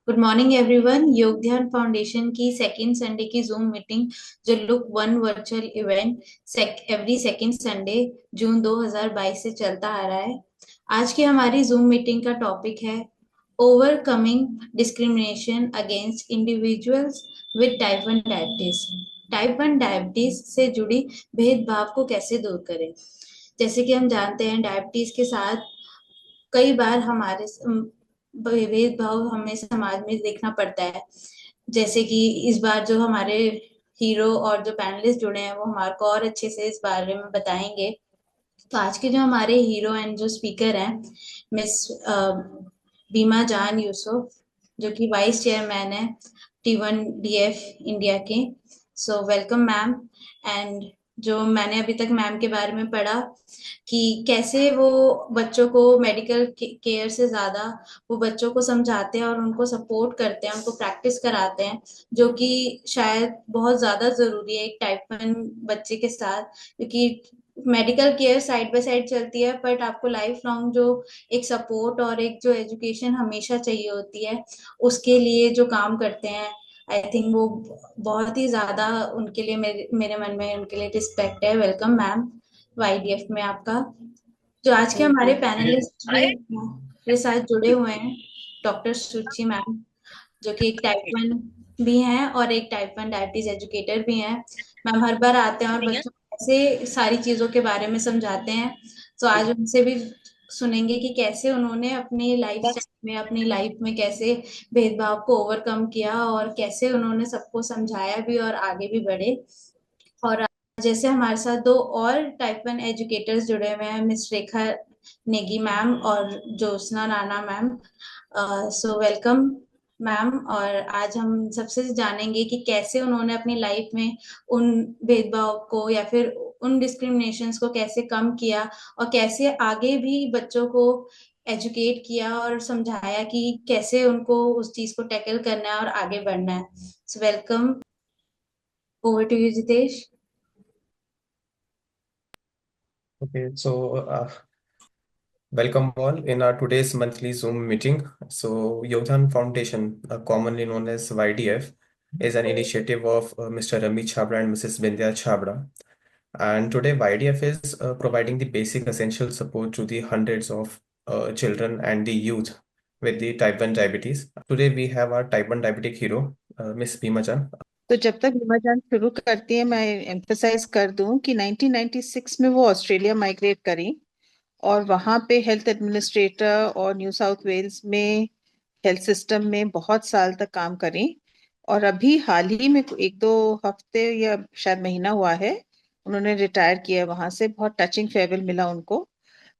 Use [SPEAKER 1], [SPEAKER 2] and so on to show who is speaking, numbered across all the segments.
[SPEAKER 1] Good morning everyone. योग Dhyan foundation की second Sunday की जूम मीटिंग जो look one virtual event every second Sunday June 2022 से चलता आ रहा है। आज की हमारी जूम मीटिंग का टॉपिक है overcoming discrimination against individuals with type 1 diabetes. Type 1 diabetes से जुड़ी भेदभाव को कैसे दूर करें। जैसे कि हम जानते हैं डायबिटीज के साथ कई बार हमारे भेदभाव हमें समाज में देखना पड़ता है। जैसे कि इस बार जो हमारे हीरो और जो पैनलिस्ट जुड़े हैं वो हमारे को और अच्छे से इस बारे में बताएंगे। तो आज के जो हमारे हीरो एंड जो स्पीकर हैं, मिस बीमा जान यूसुफ, जो कि वाइस चेयरमैन है T1DF इंडिया के। So welcome ma'am. एंड जो मैंने अभी तक मैम के बारे में पढ़ा कि कैसे वो बच्चों को मेडिकल केयर से ज्यादा वो बच्चों को समझाते हैं और उनको सपोर्ट करते हैं, उनको प्रैक्टिस कराते हैं, जो कि शायद बहुत ज्यादा जरूरी है एक टाइप 1 बच्चे के साथ। क्योंकि medical care side by side चलती है, बट आपको लाइफ लॉन्ग जो एक सपोर्ट और एक जो एजुकेशन हमेशा चाहिए होती है, उसके लिए जो काम करते हैं, आई थिंक वो बहुत ही ज्यादा उनके लिए मेरे मन में उनके लिए रिस्पेक्ट है। वेलकम मैम YDF में आपका। जो आज के
[SPEAKER 2] थैंक
[SPEAKER 1] हमारे
[SPEAKER 2] यू।
[SPEAKER 1] पैनलिस्ट भी मेरे साथ जुड़े हुए हैं, डॉक्टर सुची मैम, जो कि एक टाइप 1 भी हैं और एक टाइप 1 डायबिटीज एजुकेटर भी हैं। मैम हर बार आते हैं और बच्चों को कैसे सारी चीजों के बारे में समझाते हैं। तो आज उनसे भी सुनेंगे कि कैसे उन्होंने अपनी लाइफ में कैसे भेदभाव को ओवरकम किया और कैसे उन्होंने सबको समझाया भी और आगे भी बढ़े। और जैसे हमारे साथ दो और टाइप 1 एजुकेटर्स जुड़े हुए हैं, मिस रेखा नेगी मैम और Jyotsna Rana ma'am. So welcome ma'am. और आज हम सबसे जानेंगे कि कैसे उन्होंने अपनी लाइफ में उन भेदभाव को या फिर उन डिस्क्रिमिनेशंस को कैसे कम किया और कैसे आगे भी बच्चों को एजुकेट किया और समझाया कि कैसे उनको उस चीज को टैकल करना है और आगे बढ़ना है। So welcome, over to you Jitesh.
[SPEAKER 2] Okay, so welcome all in our today's monthly Zoom meeting. So Yogdhan Foundation, commonly known as YDF, is an initiative of Mr. Ramit Chhabra and Mrs. Bindya Chhabra. And today YDF is providing the basic essential support to the hundreds of children and the youth with the type 1 diabetes. Today we have our type 1 diabetic hero, Miss Bhima Chan.
[SPEAKER 3] तो जब तक बीमा जान शुरू करती है, मैं emphasise कर दूं कि 1996 में वो ऑस्ट्रेलिया माइग्रेट करी और वहाँ पे हेल्थ एडमिनिस्ट्रेटर और न्यू साउथ वेल्स में हेल्थ सिस्टम में बहुत साल तक काम करी। और अभी हाल ही में एक दो हफ्ते या शायद महीना हुआ है उन्होंने रिटायर किया वहां से। बहुत टचिंग फेयरवेल मिला उनको।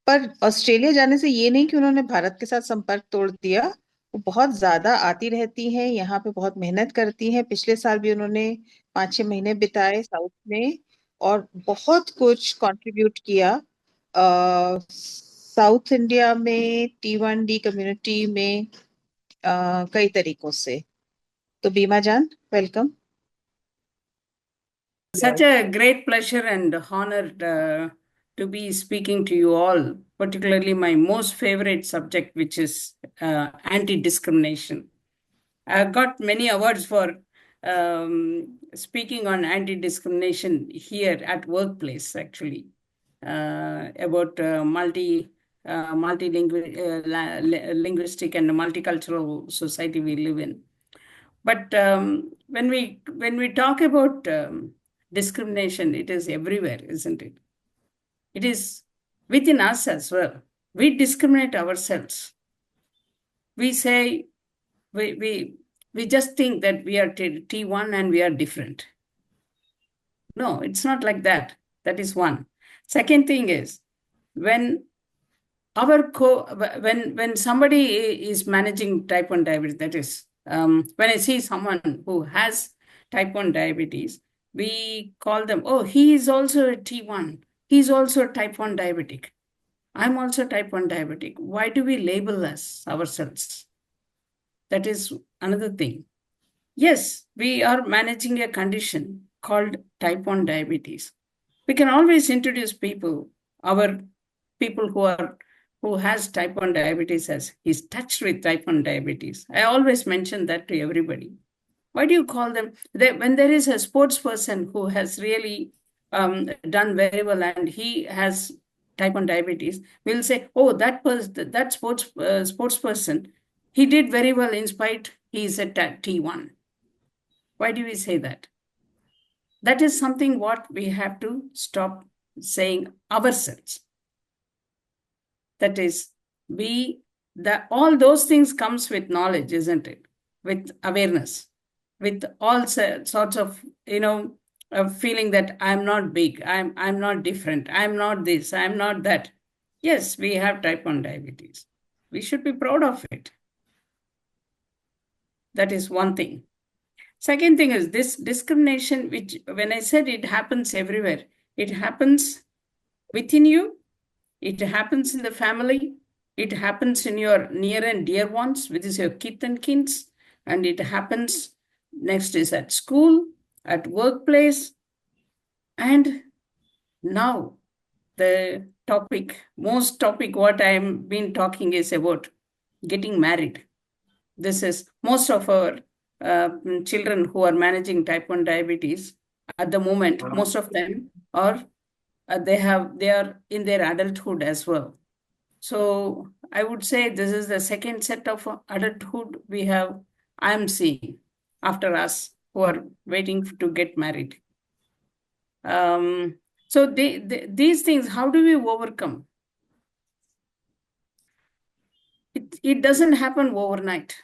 [SPEAKER 3] पर ऑस्ट्रेलिया जाने से ये नहीं कि उन्होंने भारत के साथ संपर्क तोड़ दिया। वो बहुत ज्यादा आती रहती हैं, यहाँ पे बहुत मेहनत करती हैं। पिछले साल भी उन्होंने 5-6 महीने बिताए साउथ में और बहुत कुछ कंट्रीब्यूट किया साउथ इंडिया में T1D कम्युनिटी में कई तरीकों से। तो बीमा जान, welcome.
[SPEAKER 4] Such a great pleasure and honor to be speaking to you all, particularly my most favorite subject, which is anti-discrimination. I've got many awards for speaking on anti-discrimination here at workplace, actually, about multilinguistic and multicultural society we live in. But when we talk about discrimination, it is everywhere, isn't it? It is within us as well. We discriminate ourselves. We say we just think that we are T1 and we are different. No, it's not like that. That is one. Second thing is when when somebody is managing type 1 diabetes, that is when I see someone who has type 1 diabetes, we call them, oh, he is also a T1. He's also a type 1 diabetic. I'm also type 1 diabetic. Why do we label us ourselves? That is another thing. Yes, we are managing a condition called type 1 diabetes. We can always introduce people, our people who are who has type 1 diabetes he's touched with type 1 diabetes. I always mention that to everybody. Why do you call them? When there is a sports person who has really done very well and he has type 1 diabetes, we'll say, oh, that sports person, he did very well in spite he's a T1. Why do we say that? That is something what we have to stop saying ourselves. That is, all those things comes with knowledge, isn't it? With awareness, with all sorts of, feeling that I'm not big, I'm not different, I'm not this, I'm not that. Yes, we have type 1 diabetes. We should be proud of it. That is one thing. Second thing is this discrimination, which when I said it happens everywhere, it happens within you, it happens in the family, it happens in your near and dear ones, which is your kith and kins, and it happens next is at school, at workplace, and now the most topic what I've been talking is about getting married. This is most of our children who are managing type 1 diabetes at the moment, most of them are they are in their adulthood as well. So I would say this is the second set of adulthood I'm seeing after us who are waiting to get married. So these things, how do we overcome? It doesn't happen overnight,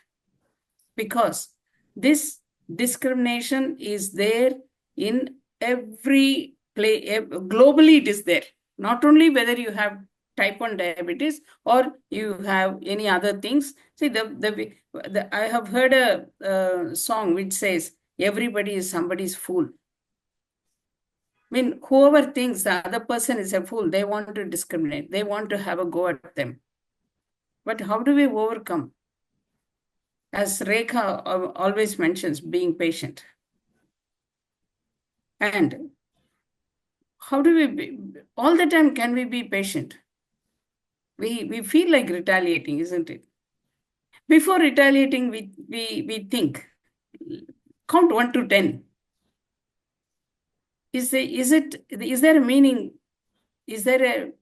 [SPEAKER 4] because this discrimination is there in every place. Globally it is there. Not only whether you have type 1 diabetes or you have any other things. See, I have heard a song which says, everybody is somebody's fool. I mean, whoever thinks the other person is a fool, they want to discriminate. They want to have a go at them. But how do we overcome? As Rekha always mentions, being patient. And how do we be, all the time can we be patient? We feel like retaliating, isn't it? Before retaliating, we think, count 1 to 10. Is there a meaning? Is there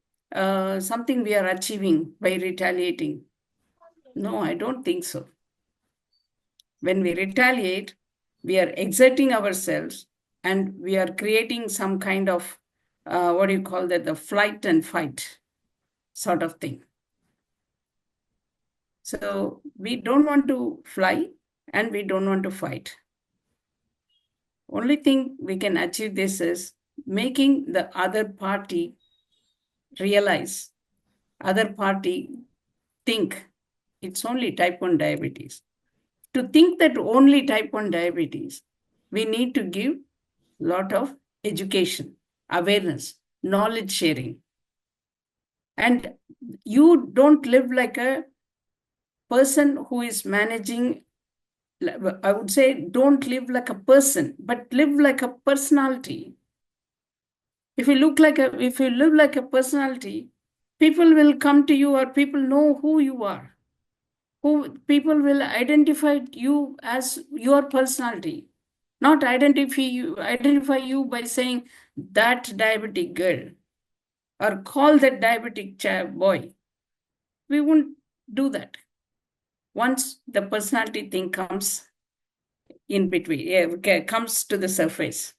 [SPEAKER 4] something we are achieving by retaliating? No, I don't think so. When we retaliate, we are exerting ourselves and we are creating some kind of, the flight and fight sort of thing. So we don't want to fly and we don't want to fight. Only thing we can achieve this is making the other party realize, other party think it's only type 1 diabetes. To think that only type 1 diabetes, we need to give a lot of education, awareness, knowledge sharing. And you don't live like a person who is managing, I would say, don't live like a person, but live like a personality. If you live like a personality, people will come to you or people know who you are. People will identify you as your personality, not identify you by saying that diabetic girl or call that diabetic boy. We won't do that. Once the personality thing comes in between, comes to the surface.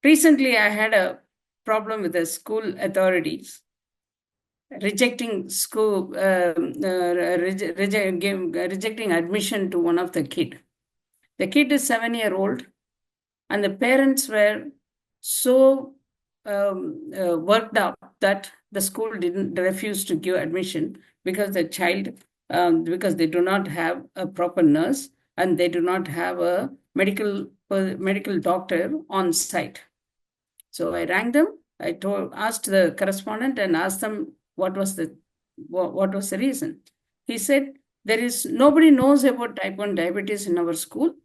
[SPEAKER 4] Recently, I had a problem with the school authorities rejecting rejecting admission to one of the kid. The kid is 7-year-old, and the parents were so worked up that the school refused to give admission because the child, because they do not have a proper nurse and they do not have a medical doctor on site. So I rang them. I asked the correspondent and asked them what was the reason. He said, nobody knows about type 1 diabetes in our school,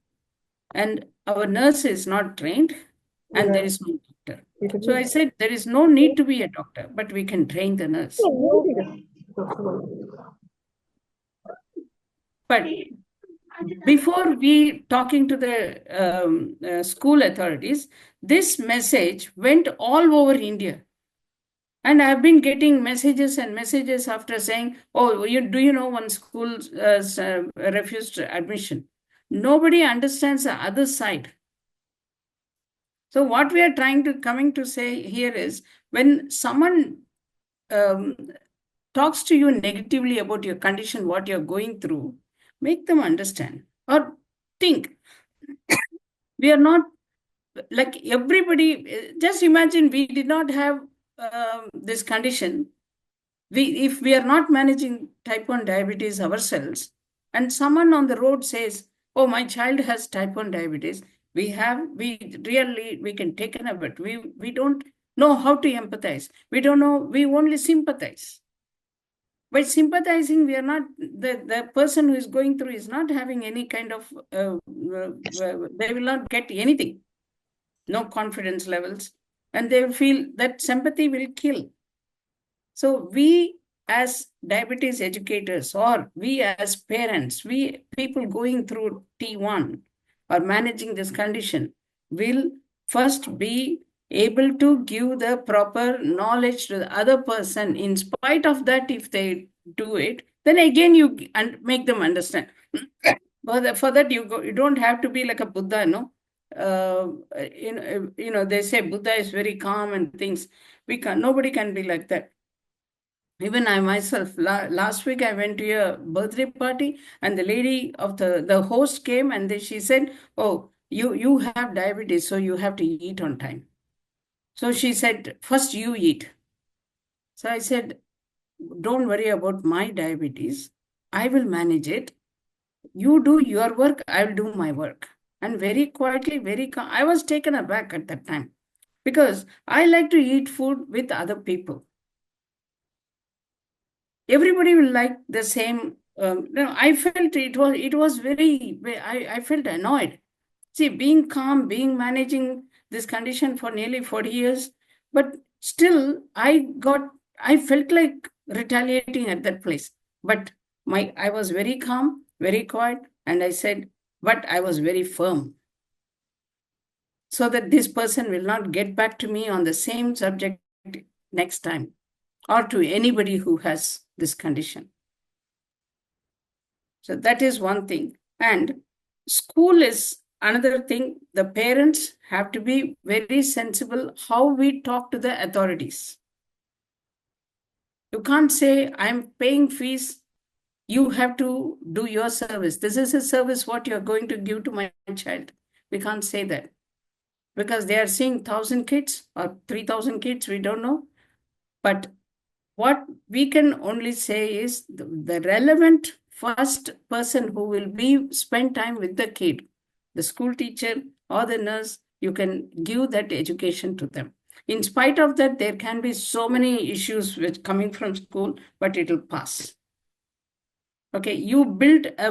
[SPEAKER 4] and our nurse is not trained, and there is no doctor. So I said, there is no need to be a doctor, but we can train the nurse. But before we talking to the school authorities, this message went all over India. And I've been getting messages and messages after saying, oh, do you know one school refused admission? Nobody understands the other side. So what we are coming to say here is, when someone talks to you negatively about your condition, what you're going through, make them understand or think. We are not like everybody. Just imagine we did not have this condition. If we are not managing type 1 diabetes ourselves, and someone on the road says, oh, my child has type 1 diabetes, we can take an effort. We don't know how to empathize. We don't know, we only sympathize. By sympathizing, we are not, the person who is going through is not having any kind of, they will not get anything, no confidence levels, and they will feel that sympathy will kill. So we as diabetes educators, or we as parents, we people going through T1 or managing this condition, will first be able to give the proper knowledge to the other person. In spite of that, if they do it, then again you make them understand. For that, you don't have to be like a Buddha, no? They say Buddha is very calm and things. Nobody can be like that. Even I myself, last week I went to a birthday party, and the lady of the host came, and she said, oh, you have diabetes, so you have to eat on time. So she said, first you eat. So I said, don't worry about my diabetes. I will manage it. You do your work, I will do my work. And very quietly, I was taken aback at that time, because I like to eat food with other people. Everybody will like the same. No, I felt it was very, I felt annoyed. See, being calm, managing this condition for nearly 40 years, but still I felt like retaliating at that place. But I was very calm, very quiet, and I said, but I was very firm, so that this person will not get back to me on the same subject next time, or to anybody who has this condition. So that is one thing. And school is another thing. The parents have to be very sensible how we talk to the authorities. You can't say, I'm paying fees, you have to do your service. This is a service what you're going to give to my child. We can't say that, because they are seeing 1,000 kids or 3,000 kids, we don't know. But what we can only say is the relevant first person who will spend time with the kid, the school teacher or the nurse, you can give that education to them. In spite of that, there can be so many issues which coming from school, but it will pass. Okay, you build a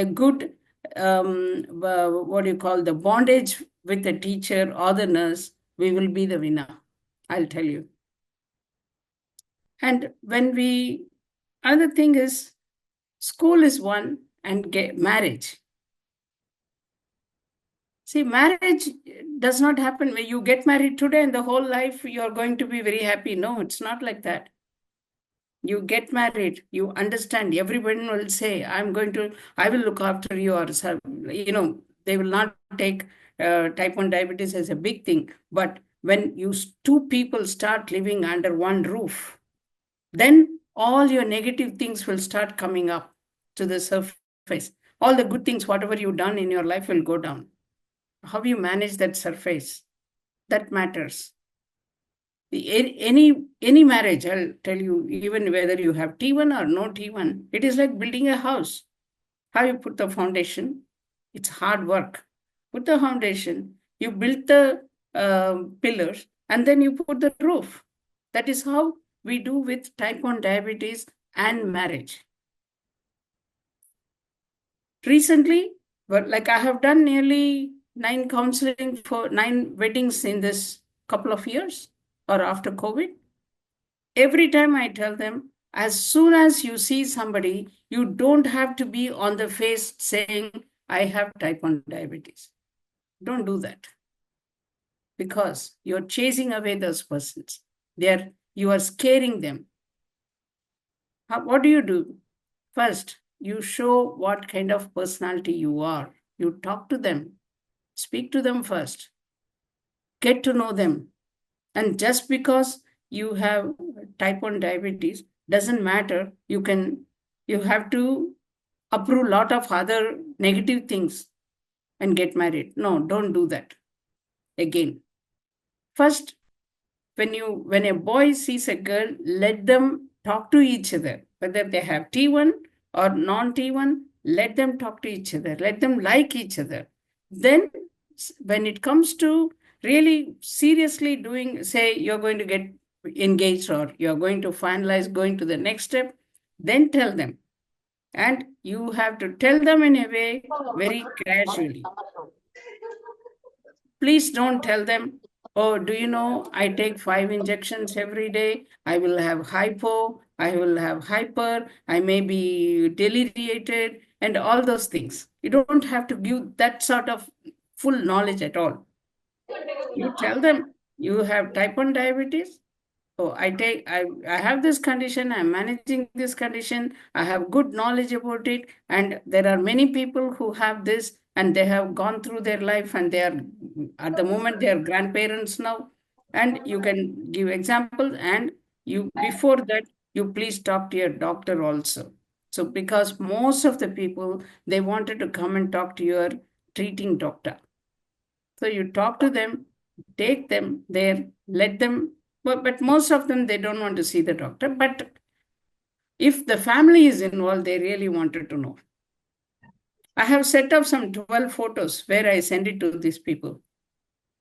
[SPEAKER 4] good, what do you call, the bondage with the teacher or the nurse, we will be the winner, I'll tell you. And another thing is, school is one, and marriage. See, marriage does not happen when you get married today and the whole life you're going to be very happy. No, it's not like that. You get married, you understand, everybody will say, I will look after you, or, they will not take type 1 diabetes as a big thing. But when two people start living under one roof, then all your negative things will start coming up to the surface. All the good things, whatever you've done in your life, will go down. How you manage that surface, that matters. Any marriage, I'll tell you, even whether you have T1 or no T1, it is like building a house. How you put the foundation, it's hard work. Put the foundation, you build the pillars, and then you put the roof. That is how we do with type 1 diabetes and marriage. Recently, I have done nearly 9 weddings in this couple of years or after COVID. Every time I tell them, as soon as you see somebody, you don't have to be on the face saying, I have type 1 diabetes. Don't do that. Because you're chasing away those persons. You are scaring them. What do? First, you show what kind of personality you are. You talk to them. Speak to them first. Get to know them. And just because you have type 1 diabetes doesn't matter. You have to approve a lot of other negative things and get married. No, don't do that. Again, first, when a boy sees a girl, let them talk to each other. Whether they have T1 or non-T1, let them talk to each other. Let them like each other. Then when it comes to really seriously doing, say you're going to get engaged or you're going to finalize going to the next step, then tell them. And you have to tell them in a way very gradually. Please don't tell them, oh, do you know, I take 5 injections every day. I will have hypo, I will have hyper, I may be deliriated, and all those things. You don't have to give that sort of full knowledge at all. You tell them you have type 1 diabetes. Oh, I have this condition, I'm managing this condition, I have good knowledge about it, and there are many people who have this and they have gone through their life and they are, at the moment, they are grandparents now. And you can give examples, and before that, you please talk to your doctor also. So because most of the people, they wanted to come and talk to your treating doctor. So you talk to them, take them there, let them, but most of them, they don't want to see the doctor. But if the family is involved, they really wanted to know. I have set up some 12 photos where I send it to these people.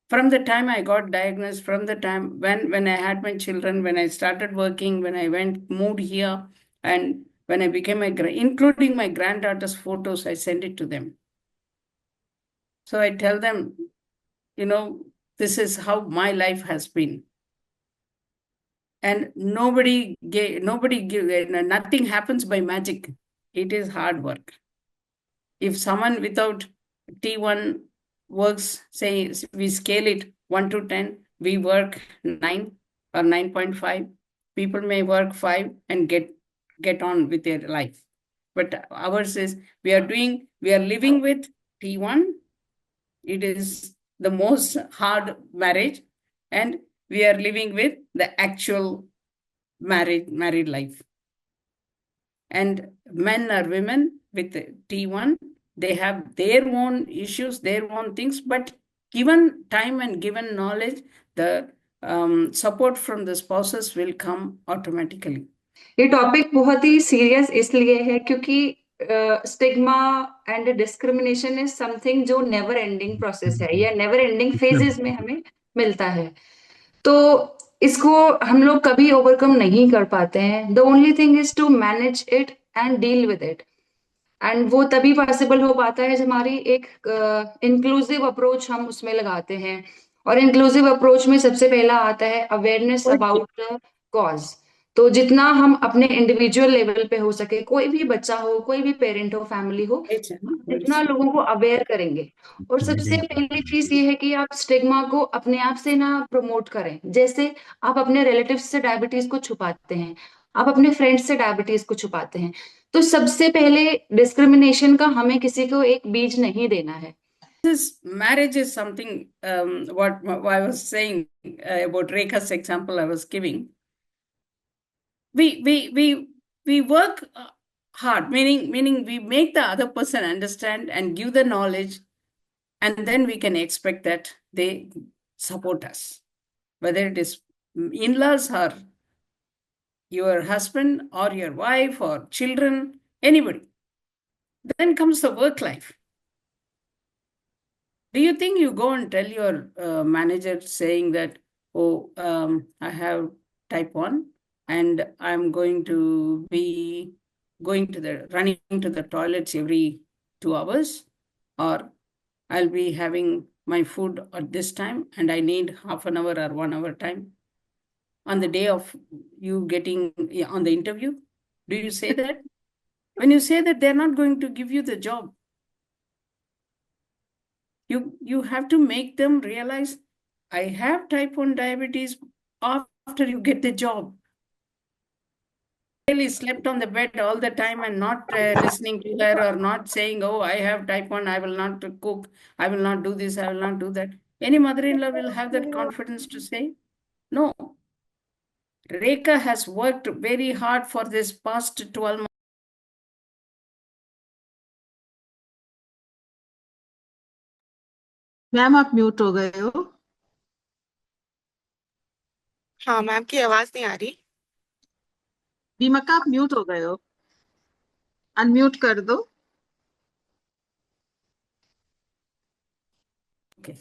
[SPEAKER 4] From the time I got diagnosed, from the time when I had my children, when I started working, when I moved here, and when I became including my granddaughter's photos, I send it to them. So I tell them, this is how my life has been. And nothing happens by magic. It is hard work. If someone without T1 works, say we scale it 1 to 10, we work 9 or 9.5. People may work 5 and get on with their life. But ours is, we are living with T1. It is the most hard marriage, and we are living with the actual married life. And men or women with T1, they have their own issues, their own things, but given time and given knowledge, the support from the spouses will come automatically.
[SPEAKER 5] ये topic बहुत ही serious इसलिए है क्योंकि stigma and discrimination is something जो never ending process है या never ending phases में हमें मिलता है, तो इसको हम लोग कभी ओवरकम नहीं कर पाते हैं. The only thing is to manage it and deal with it, and वो तभी पॉसिबल हो पाता है जब हमारी एक इंक्लूसिव अप्रोच हम उसमें लगाते हैं. और इंक्लूसिव अप्रोच में सबसे पहला आता है अवेयरनेस अबाउट द कॉज. तो जितना हम अपने इंडिविजुअल लेवल पे हो सके, कोई भी बच्चा हो, कोई भी पेरेंट हो, फैमिली हो, जितना लोगों को अवेयर करेंगे. और सबसे पहली चीज ये है कि आप स्टिग्मा को अपने आप से ना प्रमोट करें. जैसे आप अपने रिलेटिव्स से डायबिटीज को छुपाते हैं, आप अपने फ्रेंड्स से डायबिटीज को छुपाते हैं, तो सबसे पहले डिस्क्रिमिनेशन का हमें किसी को एक बीज नहीं देना है.
[SPEAKER 4] This marriage is something, what I was saying about Rekha's example I was giving. We work hard, meaning we make the other person understand and give the knowledge, and then we can expect that they support us, whether it is in-laws or your husband or your wife or children, anybody. Then comes the work life. Do you think you go and tell your manager saying that, oh, I have type 1 and I'm going to be running to the toilets every 2 hours, or I'll be having my food at this time and I need half an hour or 1 hour time on the day of you getting on the interview? Do you say that? When you say that, they're not going to give you the job. You have to make them realize, I have type 1 diabetes after you get the job. Really slept on the bed all the time and not listening to her or not saying, oh, I have type 1, I will not cook, I will not do this, I will not do that. Any mother-in-law will have that confidence to say, no. Rekha has worked very hard for this past 12 months.
[SPEAKER 3] Ma'am आप mute हो गए हो।
[SPEAKER 6] हाँ ma'am की आवाज नहीं आ रही।
[SPEAKER 3] दीमका आप म्यूट हो गए हो, अनम्यूट कर दो।
[SPEAKER 4] Okay.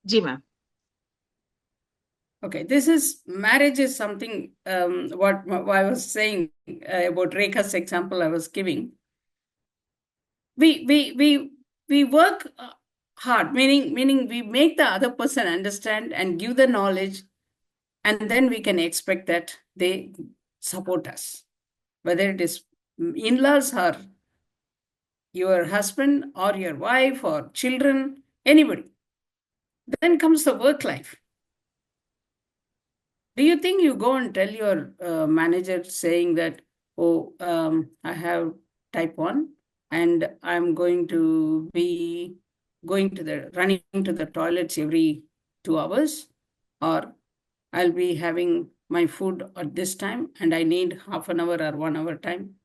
[SPEAKER 3] Ji ma'am.
[SPEAKER 4] Okay, this is marriage is something what I was saying about Rekha's example I was giving. We work hard, meaning we make the other person understand and give the knowledge, and then we can expect that they support us, whether it is in-laws or your husband or your wife or children, anybody. Then comes the work life. Do you think you go and tell your manager saying that, oh, I have type 1 and I'm going to be running to the toilets every 2 hours, or I'll be having my food at this time and I need half an hour or 1 hour time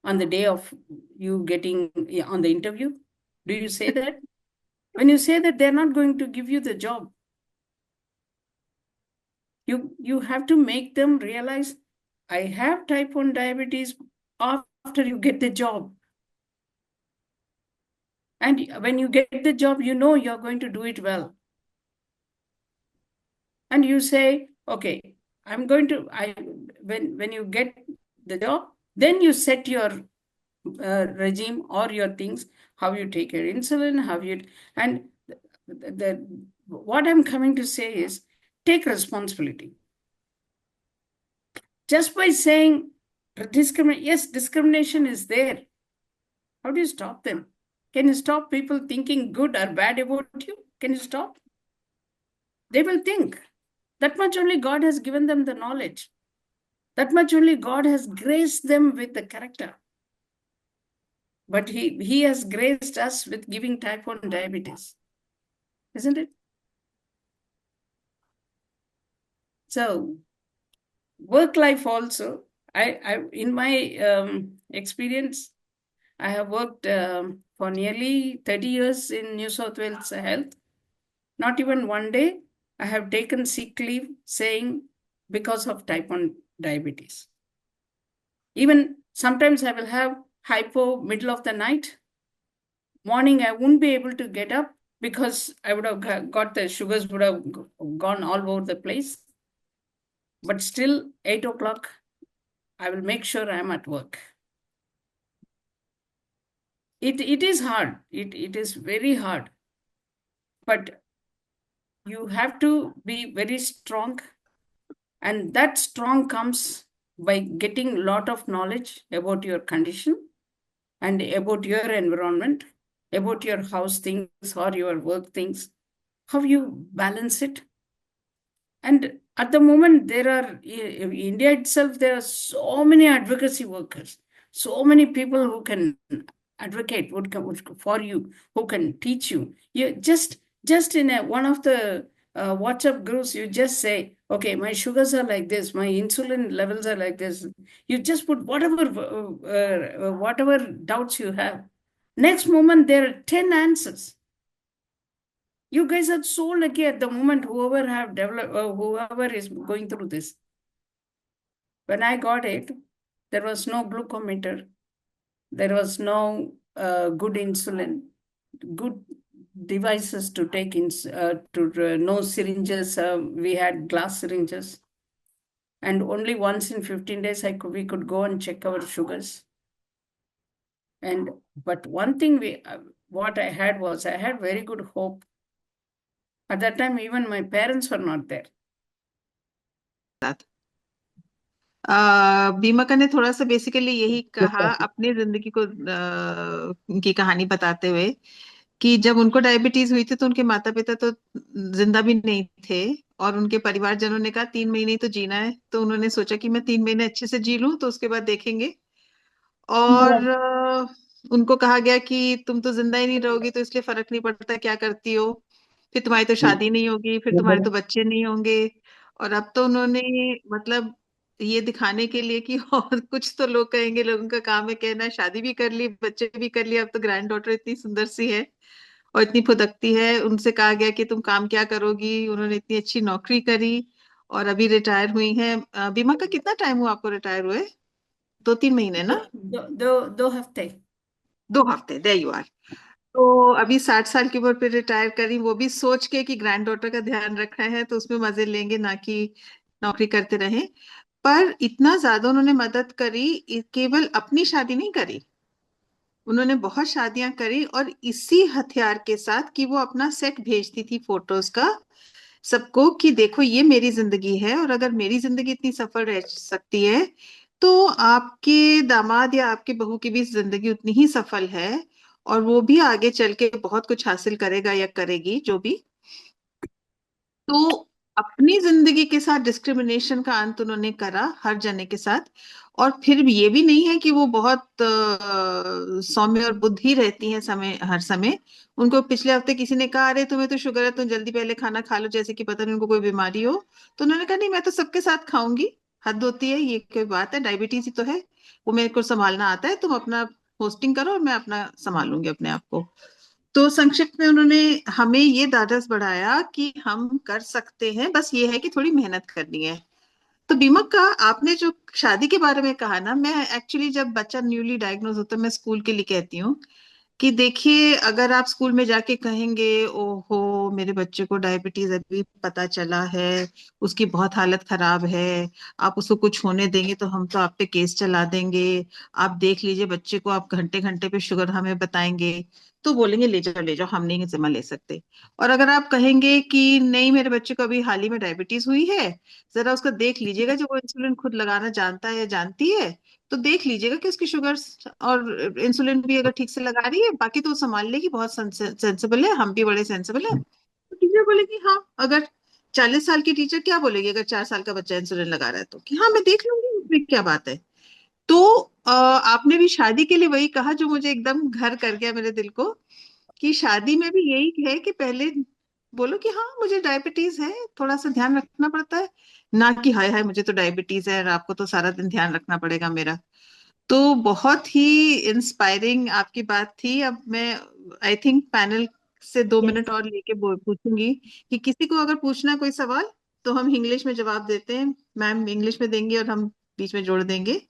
[SPEAKER 4] on the day of you getting on the interview? Do you say that? When you say that, they're not going to give you the job. You have to make them realize, I have type 1 diabetes after you get the job. And when you get the job, you know you're going to do it well. And you say, okay, when you get the job, then you set your regime or your things, how you take your insulin, and what I'm coming to say is, take responsibility. Just by saying discrimination is there. How do you stop them? Can you stop people thinking good or bad about you? Can you stop? They will think. That much only God has given them the knowledge. That much only God has graced them with the character. But He has graced us with giving type 1 diabetes. Isn't it? So, work life also, I in my experience, I have worked for nearly 30 years in New South Wales Health. Not even one day I have taken sick leave saying because of type 1 diabetes. Even sometimes I will have hypo middle of the night. Morning I wouldn't be able to get up because I would have got the sugars would have gone all over the place. But still 8 o'clock, I will make sure I am at work. It is hard. It is very hard. But you have to be very strong. And that strong comes by getting a lot of knowledge about your condition and about your environment, about your house things or your work things, how you balance it. And at the moment, in India itself, there are so many advocacy workers, so many people who can advocate for you, who can teach you. You just in one of the WhatsApp groups, you just say, okay, my sugars are like this, my insulin levels are like this. You just put whatever doubts you have. Next moment, there are 10 answers. You guys are so lucky at the moment, whoever have developed, whoever is going through this. When I got it, there was no glucometer. There was no good insulin, good devices to take in, no syringes. We had glass syringes. And only once in 15 days, we could go and check our sugars. And but one thing what I had was I had very good hope. At that time, even my parents were not there.
[SPEAKER 3] बीमाका ने थोड़ा सा basically यही कहा अपनी जिंदगी को की कहानी बताते हुए कि जब उनको डायबिटीज हुई थी तो उनके माता पिता तो जिंदा भी नहीं थे, और उनके परिवारजनों ने कहा 3 महीने ही तो जीना है, तो उन्होंने सोचा कि मैं 3 महीने अच्छे से जी लूं तो उसके बाद देखेंगे। और उनको कहा गया कि तुम तो जिंदा ही नहीं रहोगी तो इसलिए फर्क नहीं पड़ता क्या करती हो, फिर तुम्हारी तो शादी नहीं होगी, फिर तुम्हारे तो बच्चे नहीं होंगे। और अब तो उन्होंने मतलब ये दिखाने के लिए कि और कुछ तो लोग कहेंगे, लोगों का काम है कहना, शादी भी कर ली, बच्चे भी कर लिए, अब तो ग्रैंड डॉटर इतनी सुंदर सी है और इतनी फुदकती है। उनसे कहा गया कि तुम काम क्या करोगी, उन्होंने इतनी अच्छी नौकरी करी और अभी रिटायर हुई हैं। बीमा का कितना टाइम हुआ आपको रिटायर हुए? 2-3 महीने ना?
[SPEAKER 4] दो हफ्ते।
[SPEAKER 3] 2 हफ्ते, देयर यू आर। तो अभी 60 साल की उम्र पे रिटायर करी, वो भी सोच के कि ग्रैंड डॉटर का ध्यान रखना है तो उसमें मजे लेंगे, ना कि नौकरी करते रहे। पर इतना ज्यादा उन्होंने मदद करी, केवल अपनी शादी नहीं करी, उन्होंने बहुत शादियां करी, और इसी हथियार के साथ कि वो अपना सेट भेजती थी फोटोज का सबको कि देखो ये मेरी जिंदगी है, और अगर मेरी जिंदगी इतनी सफल रह सकती है तो आपके दामाद या आपके बहू की भी जिंदगी उतनी ही सफल है, और वो भी आगे चल के बहुत कुछ हासिल करेगा या करेगी जो भी। तो अपनी जिंदगी के साथ डिस्क्रिमिनेशन का अंत उन्होंने करा हर जने के साथ। और फिर भी ये भी नहीं है कि वो बहुत सौम्य और बुद्धि रहती हैं समय हर समय। उनको पिछले हफ्ते किसी ने कहा अरे तुम्हें तो शुगर है, तुम जल्दी पहले खाना खा लो, जैसे कि पता नहीं उनको कोई बीमारी हो। तो उन्होंने कहा नहीं, मैं तो सबके साथ खाऊंगी, हद होती है, ये कोई बात है, डायबिटीज ही तो है, वो मेरे को संभालना आता है, तुम अपना होस्टिंग करो और मैं अपना संभालूंगी अपने आप को। तो संक्षिप्त में उन्होंने हमें ये ढाढ़स बढ़ाया कि हम कर सकते हैं, बस ये है कि थोड़ी मेहनत करनी है। तो दीमक का आपने जो शादी के बारे में कहा ना, मैं एक्चुअली जब बच्चा न्यूली डायग्नोज होता है मैं स्कूल के लिए कहती हूँ कि देखिए अगर आप स्कूल में जाके कहेंगे ओहो मेरे बच्चे को डायबिटीज अभी पता चला है, उसकी बहुत हालत खराब है, आप उसको कुछ होने देंगे तो हम तो आप पे केस चला देंगे, आप देख लीजिए बच्चे को, आप घंटे घंटे पे शुगर हमें बताएंगे, तो बोलेंगे ले जाओ हम नहीं जिम्मा ले सकते। और अगर आप कहेंगे कि नहीं मेरे बच्चे को अभी हाल ही में डायबिटीज हुई है, जरा उसका देख लीजिएगा, जो वो इंसुलिन खुद लगाना जानता है या जानती है, तो देख लीजिएगा कि उसकी शुगर और इंसुलिन भी अगर ठीक से लगा रही है, बाकी तो वो संभाल लेगी, बहुत सेंसिबल है, हम भी बड़े सेंसिबल है। तो टीचर बोलेगी हाँ, अगर 40 साल की टीचर क्या बोलेगी अगर 4 साल का बच्चा इंसुलिन लगा रहा है तो, कि हाँ मैं देख लूंगी, इसमें क्या बात है। तो आपने भी शादी के लिए वही कहा जो मुझे एकदम घर कर गया मेरे दिल को, कि शादी में भी यही है कि पहले बोलो कि हाँ मुझे डायबिटीज है, थोड़ा सा ध्यान रखना पड़ता है, ना कि हाय हाय मुझे तो डायबिटीज है और आपको तो सारा दिन ध्यान रखना पड़ेगा मेरा। तो बहुत ही इंस्पायरिंग आपकी बात थी। अब मैं आई थिंक पैनल से 2 मिनट और लेके पूछूंगी कि किसी को अगर पूछना है कोई सवाल तो हम इंग्लिश में जवाब देते हैं, मैम इंग्लिश में देंगी और हम बीच में जोड़ देंगे।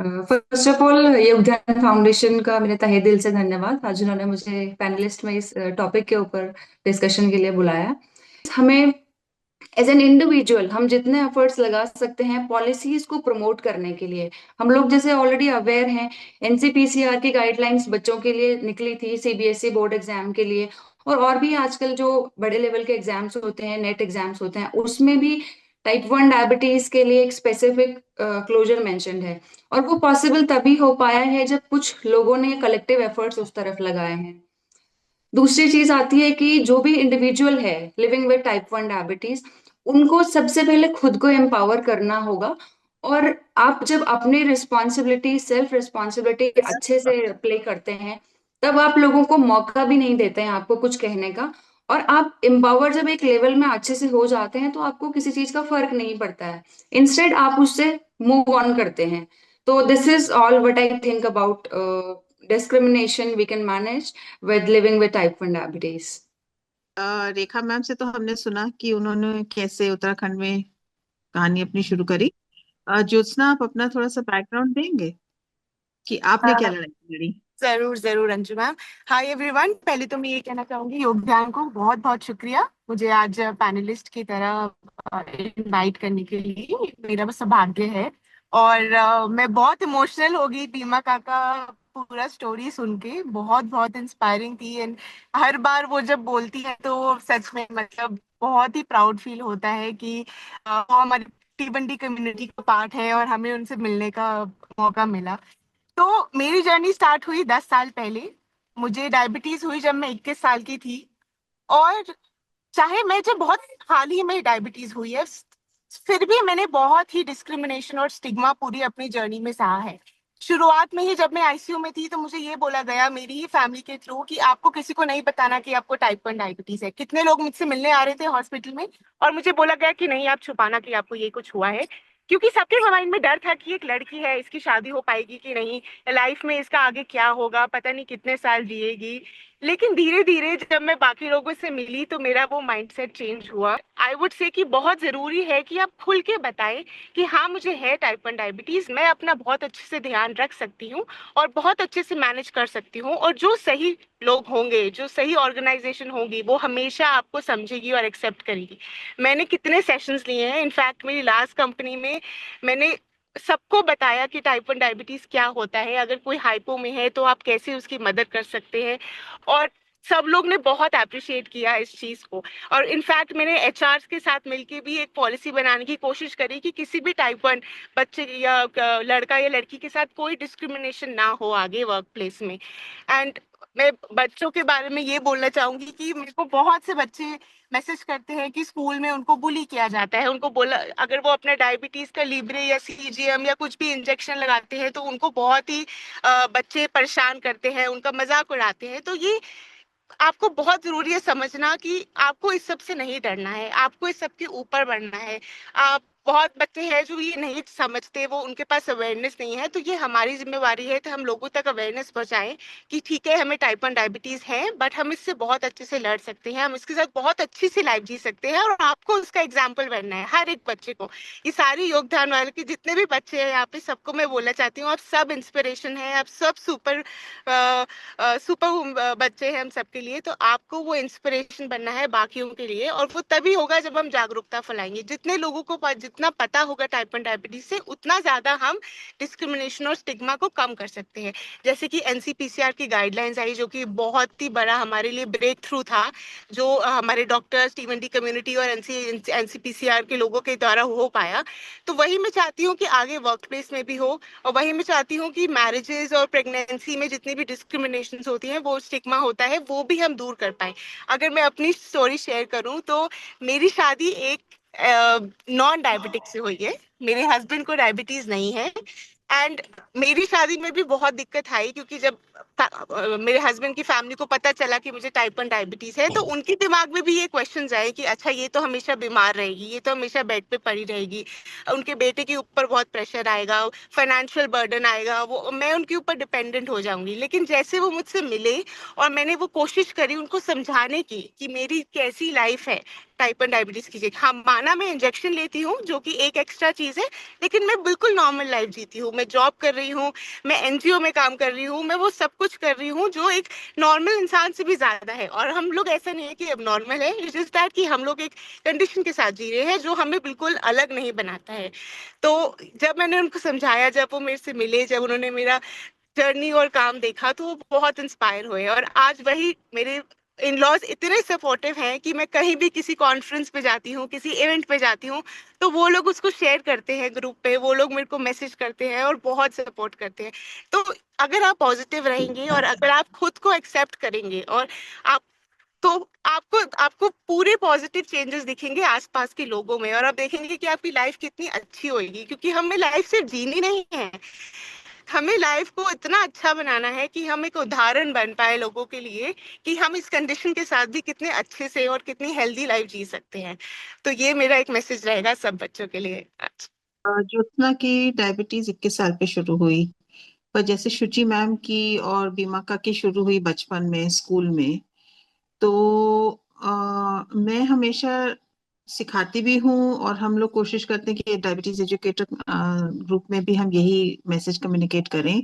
[SPEAKER 5] फर्स्ट ऑफ ऑल योगदान फाउंडेशन का मेरे तहे दिल से धन्यवाद, आज उन्होंने मुझे पैनलिस्ट में इस टॉपिक के ऊपर डिस्कशन के लिए बुलाया। हमें एज एन इंडिविजुअल हम जितने एफर्ट्स लगा सकते हैं पॉलिसीज को प्रमोट करने के लिए, हम लोग जैसे ऑलरेडी अवेयर हैं एनसीपीसीआर की गाइडलाइंस बच्चों के लिए निकली थी सीबीएसई बोर्ड एग्जाम के लिए, और भी आजकल जो बड़े लेवल के एग्जाम्स होते हैं, नेट एग्जाम्स होते हैं, उसमें भी टाइप 1 डायबिटीज के लिए एक स्पेसिफिक क्लोजर मेंशन्ड है। और वो पॉसिबल तभी हो पाया है जब कुछ लोगों ने कलेक्टिव एफर्ट्स उस तरफ लगाए हैं। दूसरी चीज आती है कि जो भी इंडिविजुअल है लिविंग विद टाइप 1 डायबिटीज, उनको सबसे पहले खुद को एम्पावर करना होगा। और आप जब अपनी रिस्पॉन्सिबिलिटी सेल्फ रिस्पॉन्सिबिलिटी अच्छे से प्ले करते हैं, तब आप लोगों को मौका भी नहीं देते हैं आपको कुछ कहने का। और आप एम्पावर जब एक लेवल में अच्छे से हो जाते हैं तो आपको किसी चीज का फर्क नहीं पड़ता है, इंस्टेड आप उससे मूव ऑन करते हैं। तो this is all what I think about discrimination we can manage with living with type 1 diabetes.
[SPEAKER 3] Rekha ma'am से तो हमने सुना कि उन्होंने कैसे उत्तराखंड में कहानी अपनी शुरू करी। ज्योत्सना आप अपना थोड़ा सा बैकग्राउंड देंगे कि आपने क्या लड़ाई लड़ी?
[SPEAKER 6] जरूर जरूर अंजू मैम। हाय एवरीवन, पहले तो मैं ये कहना चाहूंगी योगदान को बहुत बहुत शुक्रिया मुझे आज पैनलिस्ट की तरह इनवाइट करने के लिए, ये मेरा बस सौभाग्य है। और मैं बहुत इमोशनल हो गई बीमा काका पूरा स्टोरी सुन के बहुत बहुत इंस्पायरिंग थी। एंड हर बार वो जब बोलती है तो सच में मतलब बहुत ही प्राउड फील होता है कि वो हमारी टीबंडी कम्युनिटी का पार्ट है और हमें उनसे मिलने का मौका मिला। तो मेरी जर्नी स्टार्ट हुई 10 साल पहले। मुझे डायबिटीज हुई जब मैं 21 साल की थी। और चाहे मैं जब बहुत हाल ही में डायबिटीज हुई है, फिर भी मैंने बहुत ही डिस्क्रिमिनेशन और स्टिग्मा पूरी अपनी जर्नी में सहा है। शुरुआत में ही जब मैं आईसीयू में थी तो मुझे ये बोला गया मेरी ही फैमिली के थ्रू कि आपको किसी को नहीं बताना कि आपको टाइप 1 डायबिटीज है। कितने लोग मुझसे मिलने आ रहे थे हॉस्पिटल में और मुझे बोला गया कि नहीं, आप छुपाना कि आपको ये कुछ हुआ है। क्योंकि सबके माइंड में डर था कि एक लड़की है, इसकी शादी हो पाएगी कि नहीं, लाइफ में इसका आगे क्या होगा, पता नहीं कितने साल जिएगी। लेकिन धीरे धीरे जब मैं बाकी लोगों से मिली तो मेरा वो माइंडसेट चेंज हुआ। आई वुड से कि बहुत जरूरी है कि आप खुल के बताएं कि हाँ मुझे है टाइप 1 डायबिटीज, मैं अपना बहुत अच्छे से ध्यान रख सकती हूँ और बहुत अच्छे से मैनेज कर सकती हूँ। और जो सही लोग होंगे, जो सही ऑर्गेनाइजेशन होगी, वो हमेशा आपको समझेगी और एक्सेप्ट करेगी। मैंने कितने सेशंस लिए हैं, इनफैक्ट मेरी लास्ट कंपनी में मैंने सबको बताया कि टाइप 1 डायबिटीज क्या होता है, अगर कोई हाइपो में है तो आप कैसे उसकी मदद कर सकते हैं। और सब लोग ने बहुत अप्रिशिएट किया इस चीज को। और इनफैक्ट मैंने एचआर के साथ मिलके भी एक पॉलिसी बनाने की कोशिश करी कि किसी भी टाइप 1 बच्चे या लड़का या लड़की के साथ कोई डिस्क्रिमिनेशन ना हो आगे वर्क प्लेस में। एंड मैं बच्चों के बारे में ये बोलना चाहूंगी कि मेरे को बहुत से बच्चे मैसेज करते हैं कि स्कूल में उनको बुली किया जाता है। उनको बोला, अगर वो अपने डायबिटीज का लिब्रे या सीजीएम या कुछ भी इंजेक्शन लगाते हैं तो उनको बहुत ही बच्चे परेशान करते हैं, उनका मजाक उड़ाते हैं। तो ये आपको बहुत जरूरी है समझना कि आपको इस सब से नहीं डरना है, आपको इस सब के ऊपर बढ़ना है। आप बहुत बच्चे हैं जो ये नहीं समझते, वो उनके पास अवेयरनेस नहीं है। तो ये हमारी जिम्मेवारी है कि हम लोगों तक अवेयरनेस पहुंचाएं कि ठीक है, हमें टाइप 1 डायबिटीज है, बट हम इससे बहुत अच्छे से लड़ सकते हैं, हम इसके साथ बहुत अच्छी सी लाइफ जी सकते हैं। और आपको उसका एग्जाम्पल बनना है हर एक बच्चे को। ये सारी योगदान वाले के जितने भी बच्चे हैं यहाँ पे, सबको मैं बोलना चाहती हूँ, आप सब इंस्पिरेशन है, आप सब सुपर सुपर बच्चे हैं हम सबके लिए। तो आपको वो इंस्पिरेशन बनना है बाकियों के लिए, और वो तभी होगा जब हम जागरूकता फैलाएंगे। जितने लोगों को जितना पता होगा टाइप 1 डायबिटीज से, उतना ज्यादा हम डिस्क्रिमिनेशन और स्टिग्मा को कम कर सकते हैं। जैसे कि एनसीपीसीआर की गाइडलाइंस आई, जो कि बहुत ही बड़ा हमारे लिए ब्रेक थ्रू था, जो हमारे डॉक्टर्स, टीएमडी कम्युनिटी और एनसीपीसीआर के लोगों के द्वारा हो पाया। तो वही मैं चाहती हूँ कि आगे वर्क प्लेस में भी हो, और वही मैं चाहती हूँ कि मैरिजेस और प्रेगनेंसी में जितनी भी डिस्क्रिमिनेशन होती है, वो स्टिग्मा होता है, वो भी हम दूर कर पाए। अगर मैं अपनी स्टोरी शेयर करूं तो मेरी शादी एक नॉन डायबिटिक से हुई है। मेरे हस्बैंड को डायबिटीज नहीं है। एंड मेरी शादी में भी बहुत दिक्कत आई, क्योंकि जब मेरे हस्बैंड की फैमिली को पता चला कि मुझे टाइप 1 डायबिटीज है, तो उनके दिमाग में भी ये क्वेश्चन आए कि अच्छा, ये तो हमेशा बीमार रहेगी, ये तो हमेशा बेड पे पड़ी रहेगी, उनके बेटे के ऊपर बहुत प्रेशर आएगा, फाइनेंशियल बर्डन आएगा, वो मैं उनके ऊपर डिपेंडेंट हो जाऊंगी। लेकिन जैसे वो मुझसे मिले और मैंने वो कोशिश करी उनको समझाने की कि मेरी कैसी लाइफ है टाइप 1 डायबिटीज की जगह। हाँ, माना मैं इंजेक्शन लेती हूँ जो कि एक एक्स्ट्रा चीज है, लेकिन मैं बिल्कुल नॉर्मल लाइफ जीती हूँ। मैं जॉब कर रही हूँ, मैं एनजीओ में काम कर रही हूँ, मैं वो सब कुछ कर रही हूँ जो एक नॉर्मल इंसान से भी ज्यादा है। और हम लोग ऐसा नहीं है कि अब नॉर्मल है, इट इज दैट कि हम लोग एक कंडीशन के साथ जी रहे हैं जो हमें बिल्कुल अलग नहीं बनाता है। तो जब मैंने उनको समझाया, जब वो मेरे से मिले, जब उन्होंने मेरा जर्नी और काम देखा, तो वो बहुत इंस्पायर हुए। और आज वही मेरे इन लॉज इतने सपोर्टिव हैं कि मैं कहीं भी किसी कॉन्फ्रेंस पे जाती हूँ, किसी इवेंट पे जाती हूँ, तो वो लोग उसको शेयर करते हैं ग्रुप पे, वो लोग मेरे को मैसेज करते हैं और बहुत सपोर्ट करते हैं। तो अगर आप पॉजिटिव रहेंगे और अगर आप खुद को एक्सेप्ट करेंगे, और आप तो आपको आपको पूरे पॉजिटिव चेंजेस दिखेंगे आसपास के लोगों में, और आप देखेंगे कि आपकी लाइफ कितनी अच्छी होगी। क्योंकि हमें लाइफ सिर्फ जीनी नहीं है, हमें लाइफ को इतना अच्छा बनाना है कि हम एक उदाहरण बन पाए लोगों के लिए कि हम इस कंडीशन के साथ भी कितने अच्छे से और कितनी हेल्दी लाइफ जी सकते हैं। तो ये मेरा एक मैसेज रहेगा सब बच्चों के लिए आज।
[SPEAKER 3] ज्योत्सना की डायबिटीज 21 साल पे शुरू हुई, पर जैसे शुचि मैम की और बीमाका की शुरू हुई बचपन में स्कूल में। तो मैं हमेशा सिखाती भी हूँ और हम लोग कोशिश करते हैं कि डायबिटीज एजुकेटर ग्रुप में भी हम यही मैसेज कम्युनिकेट करें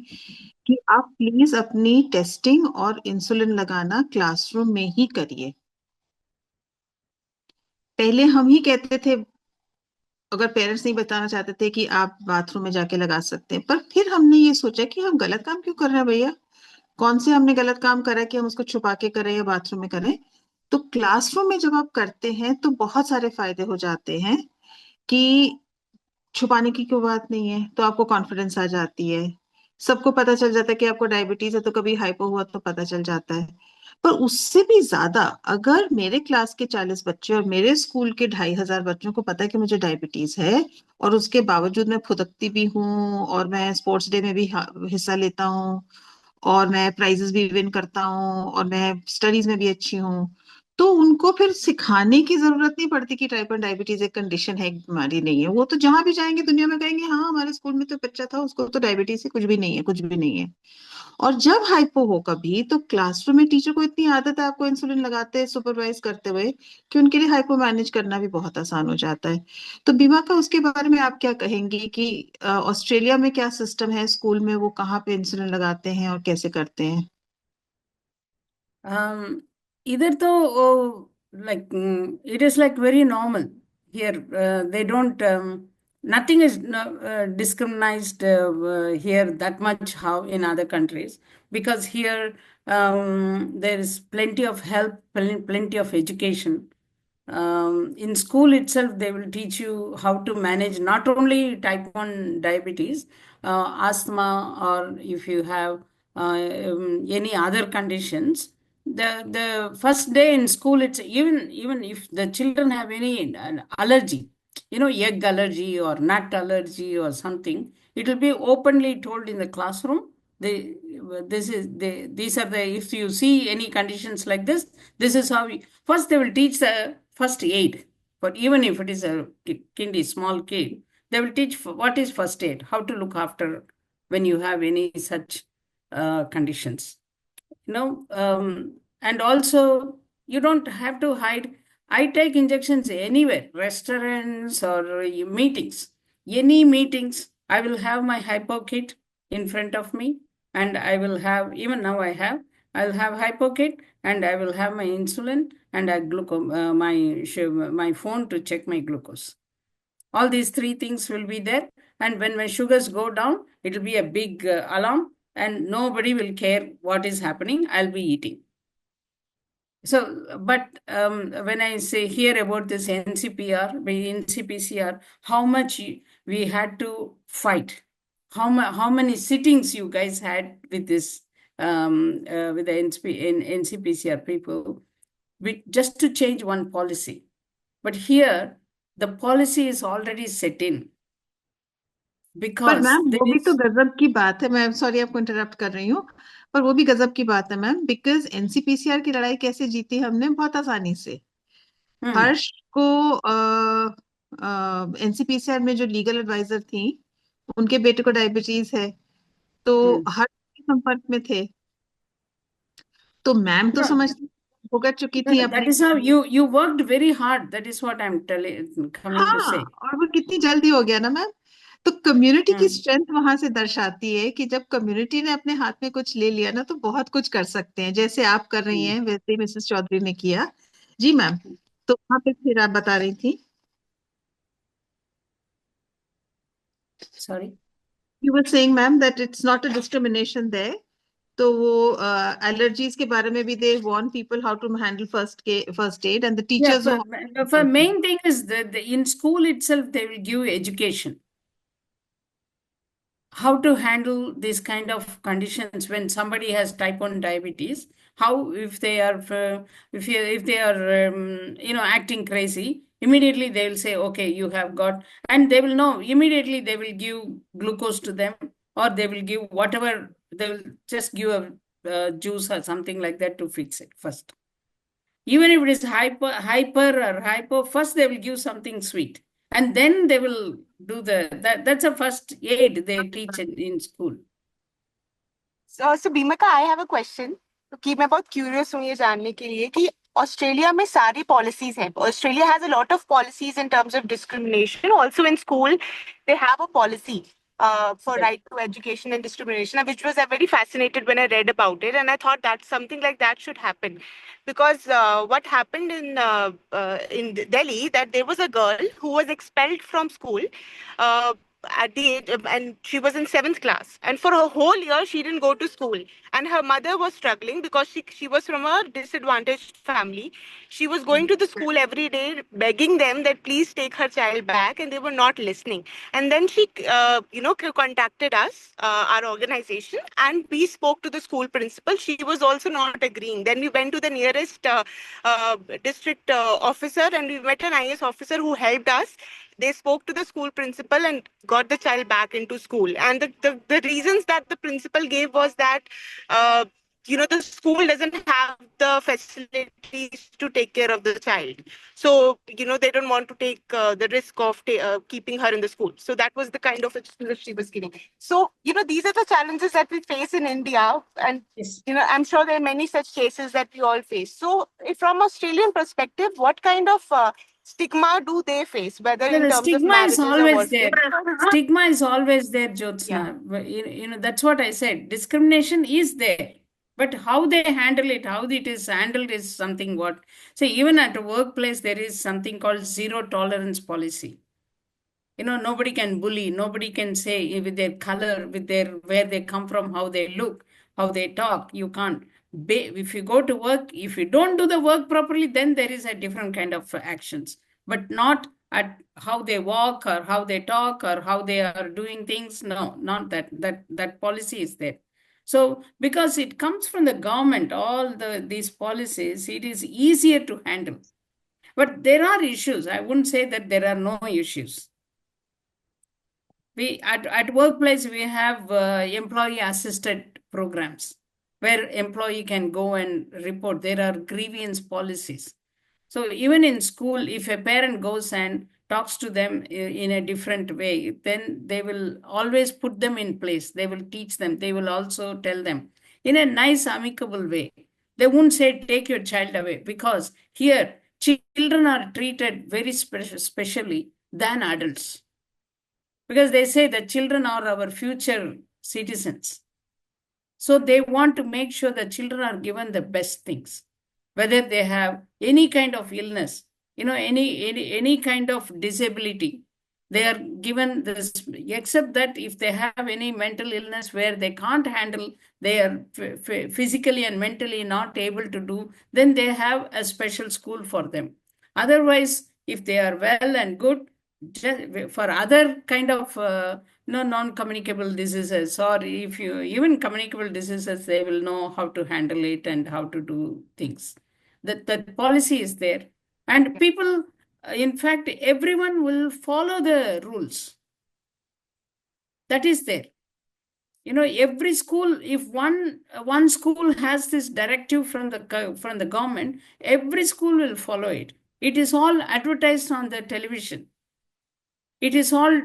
[SPEAKER 3] कि आप प्लीज अपनी टेस्टिंग और इंसुलिन लगाना क्लासरूम में ही करिए। पहले हम ही कहते थे अगर पेरेंट्स नहीं बताना चाहते थे कि आप बाथरूम में जाके लगा सकते हैं, पर फिर हमने ये सोचा कि हम गलत काम क्यों कर रहे हैं भैया, कौन से हमने गलत काम करा कि हम उसको छुपा के करें या बाथरूम में करें। तो क्लासरूम में जब आप करते हैं तो बहुत सारे फायदे हो जाते हैं कि छुपाने की कोई बात नहीं है, तो आपको कॉन्फिडेंस आ जाती है, सबको पता चल जाता है कि आपको डायबिटीज है, तो कभी हाइपो हुआ तो पता चल जाता है। पर उससे भी ज्यादा, अगर मेरे क्लास के 40 बच्चे और मेरे स्कूल के 2,500 बच्चों को पता है कि मुझे डायबिटीज है, और उसके बावजूद मैं फुदकती भी हूँ और मैं स्पोर्ट्स डे में भी हिस्सा लेता हूँ और मैं प्राइजेस भी विन करता हूँ और मैं स्टडीज में भी अच्छी हूँ, तो उनको फिर सिखाने की जरूरत नहीं पड़ती कि टाइप 1 डायबिटीज एक कंडीशन है, एक बीमारी नहीं है। वो तो जहां भी जाएंगे दुनिया में कहेंगे हाँ हमारे स्कूल में तो बच्चा था, उसको तो डायबिटीज है, कुछ भी नहीं है, कुछ भी नहीं है। और जब हाइपो हो कभी, तो क्लासरूम में टीचर को इतनी आदत है आपको इंसुलिन लगाते सुपरवाइज करते हुए कि उनके लिए हाइपो मैनेज करना भी बहुत आसान हो जाता है। तो बीमा का उसके बारे में आप क्या कहेंगी कि ऑस्ट्रेलिया में क्या सिस्टम है स्कूल में, वो कहाँ पे इंसुलिन लगाते हैं और कैसे करते हैं?
[SPEAKER 4] Either though, like it is like very normal here. They don't. Nothing is discriminated here that much how in other countries, because here there is plenty of help, plenty of education. In school itself, they will teach you how to manage not only type 1 diabetes, asthma, or if you have any other conditions. The first day in school, it's even if the children have any allergy, egg allergy or nut allergy or something, it will be openly told in the classroom. These are the, if you see any conditions like this is how first they will teach the first aid. But even if it is a small kid, they will teach what is first aid, how to look after when you have any such conditions. And also you don't have to hide. I take injections anywhere, restaurants or meetings. Any meetings, I will have my hypo kit in front of me, and I will have, even now I'll have hypo kit, and I will have my insulin and my phone to check my glucose. All these three things will be there, and when my sugars go down, it will be a big alarm, and nobody will care what is happening. I'll be eating. So, but when I say hear about this NCPCR, how much we had to fight, how many sittings you guys had with this with the NCPCR people, just to change one policy. But here, the policy is already set in,
[SPEAKER 3] पर
[SPEAKER 4] because
[SPEAKER 3] ma'am
[SPEAKER 4] there
[SPEAKER 3] वो भी तो
[SPEAKER 4] is.
[SPEAKER 3] गजब की बात है, मैं sorry आपको इंटरप्ट कर रही हूँ, पर वो भी गजब की बात है मैम, बिकॉज एनसीपीसीआर की लड़ाई कैसे जीती हमने, बहुत आसानी से। हर्ष को एनसीपीसीआर में जो लीगल एडवाइजर थी, उनके बेटे को डायबिटीज है, तो हर्ष के संपर्क में थे, तो मैम तो
[SPEAKER 4] No,
[SPEAKER 3] समझती भुगत चुकी
[SPEAKER 4] no,
[SPEAKER 3] थी
[SPEAKER 4] no,
[SPEAKER 3] अपने।
[SPEAKER 4] that is how you worked very hard. That is what I'm coming to
[SPEAKER 3] हाँ,
[SPEAKER 4] say.
[SPEAKER 3] और वो कितनी जल्दी हो गया ना मैम। तो कम्युनिटी की स्ट्रेंथ वहां से दर्शाती है कि जब कम्युनिटी ने अपने हाथ में कुछ ले लिया ना, तो बहुत कुछ कर सकते हैं, जैसे आप कर रही हैं वैसे ही मिसेस चौधरी ने किया। जी मैम, तो वहां पे फिर आप बता रही थी।
[SPEAKER 4] Sorry.
[SPEAKER 3] You were saying ma'am that it's not a discrimination there, तो वो एलर्जीज के बारे में भी they warn people how to handle first aid, and the
[SPEAKER 4] Yeah,
[SPEAKER 3] teachers
[SPEAKER 4] but the main thing is that in school itself, they will give education. How to handle these kind of conditions when somebody has type 1 diabetes, how if they are if they are acting crazy, immediately they will say, okay, you have got, and they will know immediately, they will give glucose to them, or they will give whatever, they will just give a juice or something like that to fix it first. Even if it is hyper or hypo, first they will give something sweet, and then they will do that's a first aid they teach in school.
[SPEAKER 6] So Bhimika, I have a question. कि मैं बहुत curious हूँ ये जानने के लिए कि Australia में सारी पॉलिसीज हैं. Australia has a lot of policies in terms of discrimination. Also in school they have a policy. for right to education and discrimination, which was I very fascinated when I read about it, and I thought that something like that should happen, because what happened in Delhi, that there was a girl who was expelled from school. At the age and she was in 7th class, and for a whole year she didn't go to school, and her mother was struggling because she was from a disadvantaged family. She was going to the school every day begging them that please take her child back, and they were not listening. And then she contacted us, our organization, and we spoke to the school principal. She was also not agreeing. Then we went to the nearest district officer, and we met an IAS officer who helped us. They spoke to the school principal and got the child back into school. And the reasons that the principal gave was that, the school doesn't have the facilities to take care of the child. So, they don't want to take the risk of keeping her in the school. So that was the kind of excuse she was giving. So, these are the challenges that we face in India. And,
[SPEAKER 4] Yes.
[SPEAKER 6] I'm sure there are many such cases that we all face. So from Australian perspective, what kind of stigma do they face, whether
[SPEAKER 4] The
[SPEAKER 6] in terms of
[SPEAKER 4] stigma is
[SPEAKER 6] marriages or
[SPEAKER 4] always there.
[SPEAKER 6] workplace?
[SPEAKER 4] Stigma is always there, Jyotsna. That's what I said. Discrimination is there. But how they handle it, how it is handled is something what. So even at a workplace, there is something called zero tolerance policy. Nobody can bully, nobody can say with their color, with their where they come from, how they look, how they talk. You can't. If you go to work, if you don't do the work properly, then there is a different kind of actions. But not at how they walk or how they talk or how they are doing things. No, not that. That policy is there. So because it comes from the government, all these policies, it is easier to handle. But there are issues. I wouldn't say that there are no issues. We at workplace we have employee assisted programs where employee can go and report. There are grievance policies. So even in school, if a parent goes and talks to them in a different way, then they will always put them in place. They will teach them. They will also tell them in a nice, amicable way. They won't say, take your child away, because here children are treated very specially than adults. Because they say that children are our future citizens. So they want to make sure that children are given the best things, whether they have any kind of illness, any kind of disability. They are given this, except that if they have any mental illness where they can't handle, they are physically and mentally not able to do, then they have a special school for them. Otherwise, if they are well and good, for other kind of non-communicable diseases, or if you even communicable diseases, they will know how to handle it and how to do things. That policy is there, and people, in fact, everyone will follow the rules. That is there. Every school, if one school has this directive from the government, every school will follow it. It is all advertised on the television. It is all,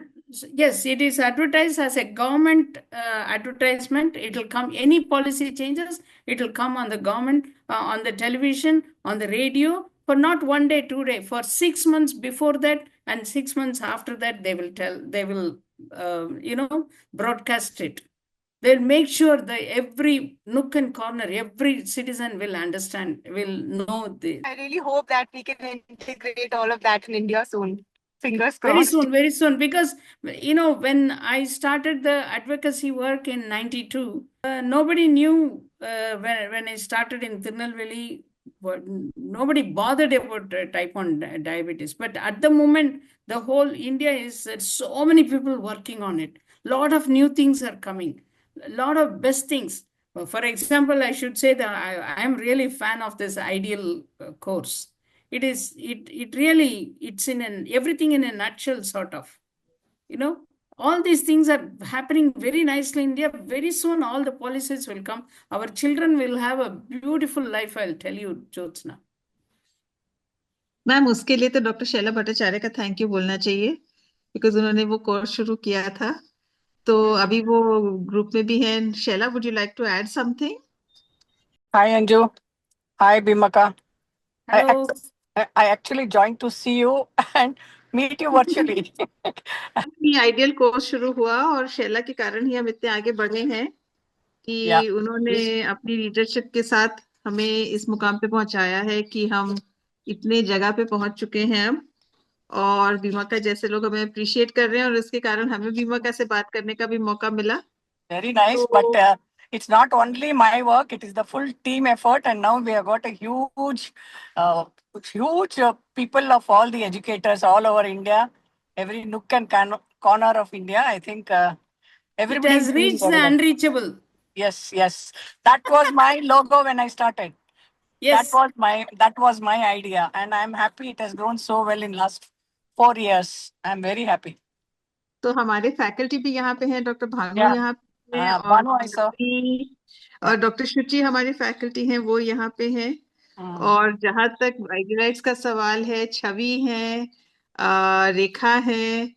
[SPEAKER 4] yes, it is advertised as a government advertisement. It will come, any policy changes, it will come on the government, on the television, on the radio, for not 1 day, 2 days, for 6 months before that and 6 months after that, they will broadcast it. They'll make sure that every nook and corner, every citizen will understand, will know this.
[SPEAKER 6] I really hope that we can integrate all of that in India soon. Fingers
[SPEAKER 4] Very
[SPEAKER 6] crossed.
[SPEAKER 4] soon, very soon. Because, when I started the advocacy work in 92, nobody knew when I started in Tirunelveli, nobody bothered about type 1 diabetes. But at the moment, the whole India is so many people working on it. A lot of new things are coming. A lot of best things. For example, I should say that I am really a fan of this Ideal course. It's in everything in a nutshell, sort of. All these things are happening very nicely in India. Very soon, all the policies will come. Our children will have a beautiful life, I'll tell you, Jyotsna.
[SPEAKER 3] Ma'am उसके लिए तो doctor Shaila Bhattacharya का thank you बोलना चाहिए, because उन्होंने वो course शुरू किया था, तो अभी वो ग्रुप में भी हैं. Shaila, would you like to add something?
[SPEAKER 7] Hi Anju. Hi Bhimaka.
[SPEAKER 4] Hello.
[SPEAKER 7] I actually joined to see you, and meet you virtually.
[SPEAKER 3] Ideal course शुरू हुआ और शैला के कारण ही हम इतने आगे बढ़े हैं
[SPEAKER 7] Yeah.
[SPEAKER 3] कि उन्होंने अपनी लीडरशिप के साथ हमें इस मुकाम पे पहुंचाया है कि हम इतने जगह पे पहुंच चुके हैं अब, और बीमाका जैसे लोग हमें अप्रिशिएट कर रहे हैं, और इसके कारण हमें बीमाका से बात करने का भी मौका मिला।
[SPEAKER 7] Very nice,
[SPEAKER 3] तो
[SPEAKER 7] but it's not only my work; it is the full team effort. And now we have got a huge people of all the educators all over India, every nook and corner of India. I think
[SPEAKER 4] It
[SPEAKER 7] everybody
[SPEAKER 4] has
[SPEAKER 7] is doing
[SPEAKER 4] reached the
[SPEAKER 7] very well.
[SPEAKER 4] unreachable.
[SPEAKER 7] Yes, yes. That was my logo when I started.
[SPEAKER 4] Yes.
[SPEAKER 7] That was my idea, and I'm happy it has grown so well in last 4 years. I'm very happy.
[SPEAKER 3] तो हमारे faculty भी यहाँ पे हैं, doctor Bhanu
[SPEAKER 7] Yeah.
[SPEAKER 3] यहाँ पे हैं, और
[SPEAKER 7] Banu, I saw.
[SPEAKER 3] नवनी और डॉक्टर शुचि हमारे फैकल्टी हैं, वो यहाँ पे हैं। और जहां तक आइडियलाइट्स का सवाल है, छवि है, रेखा है,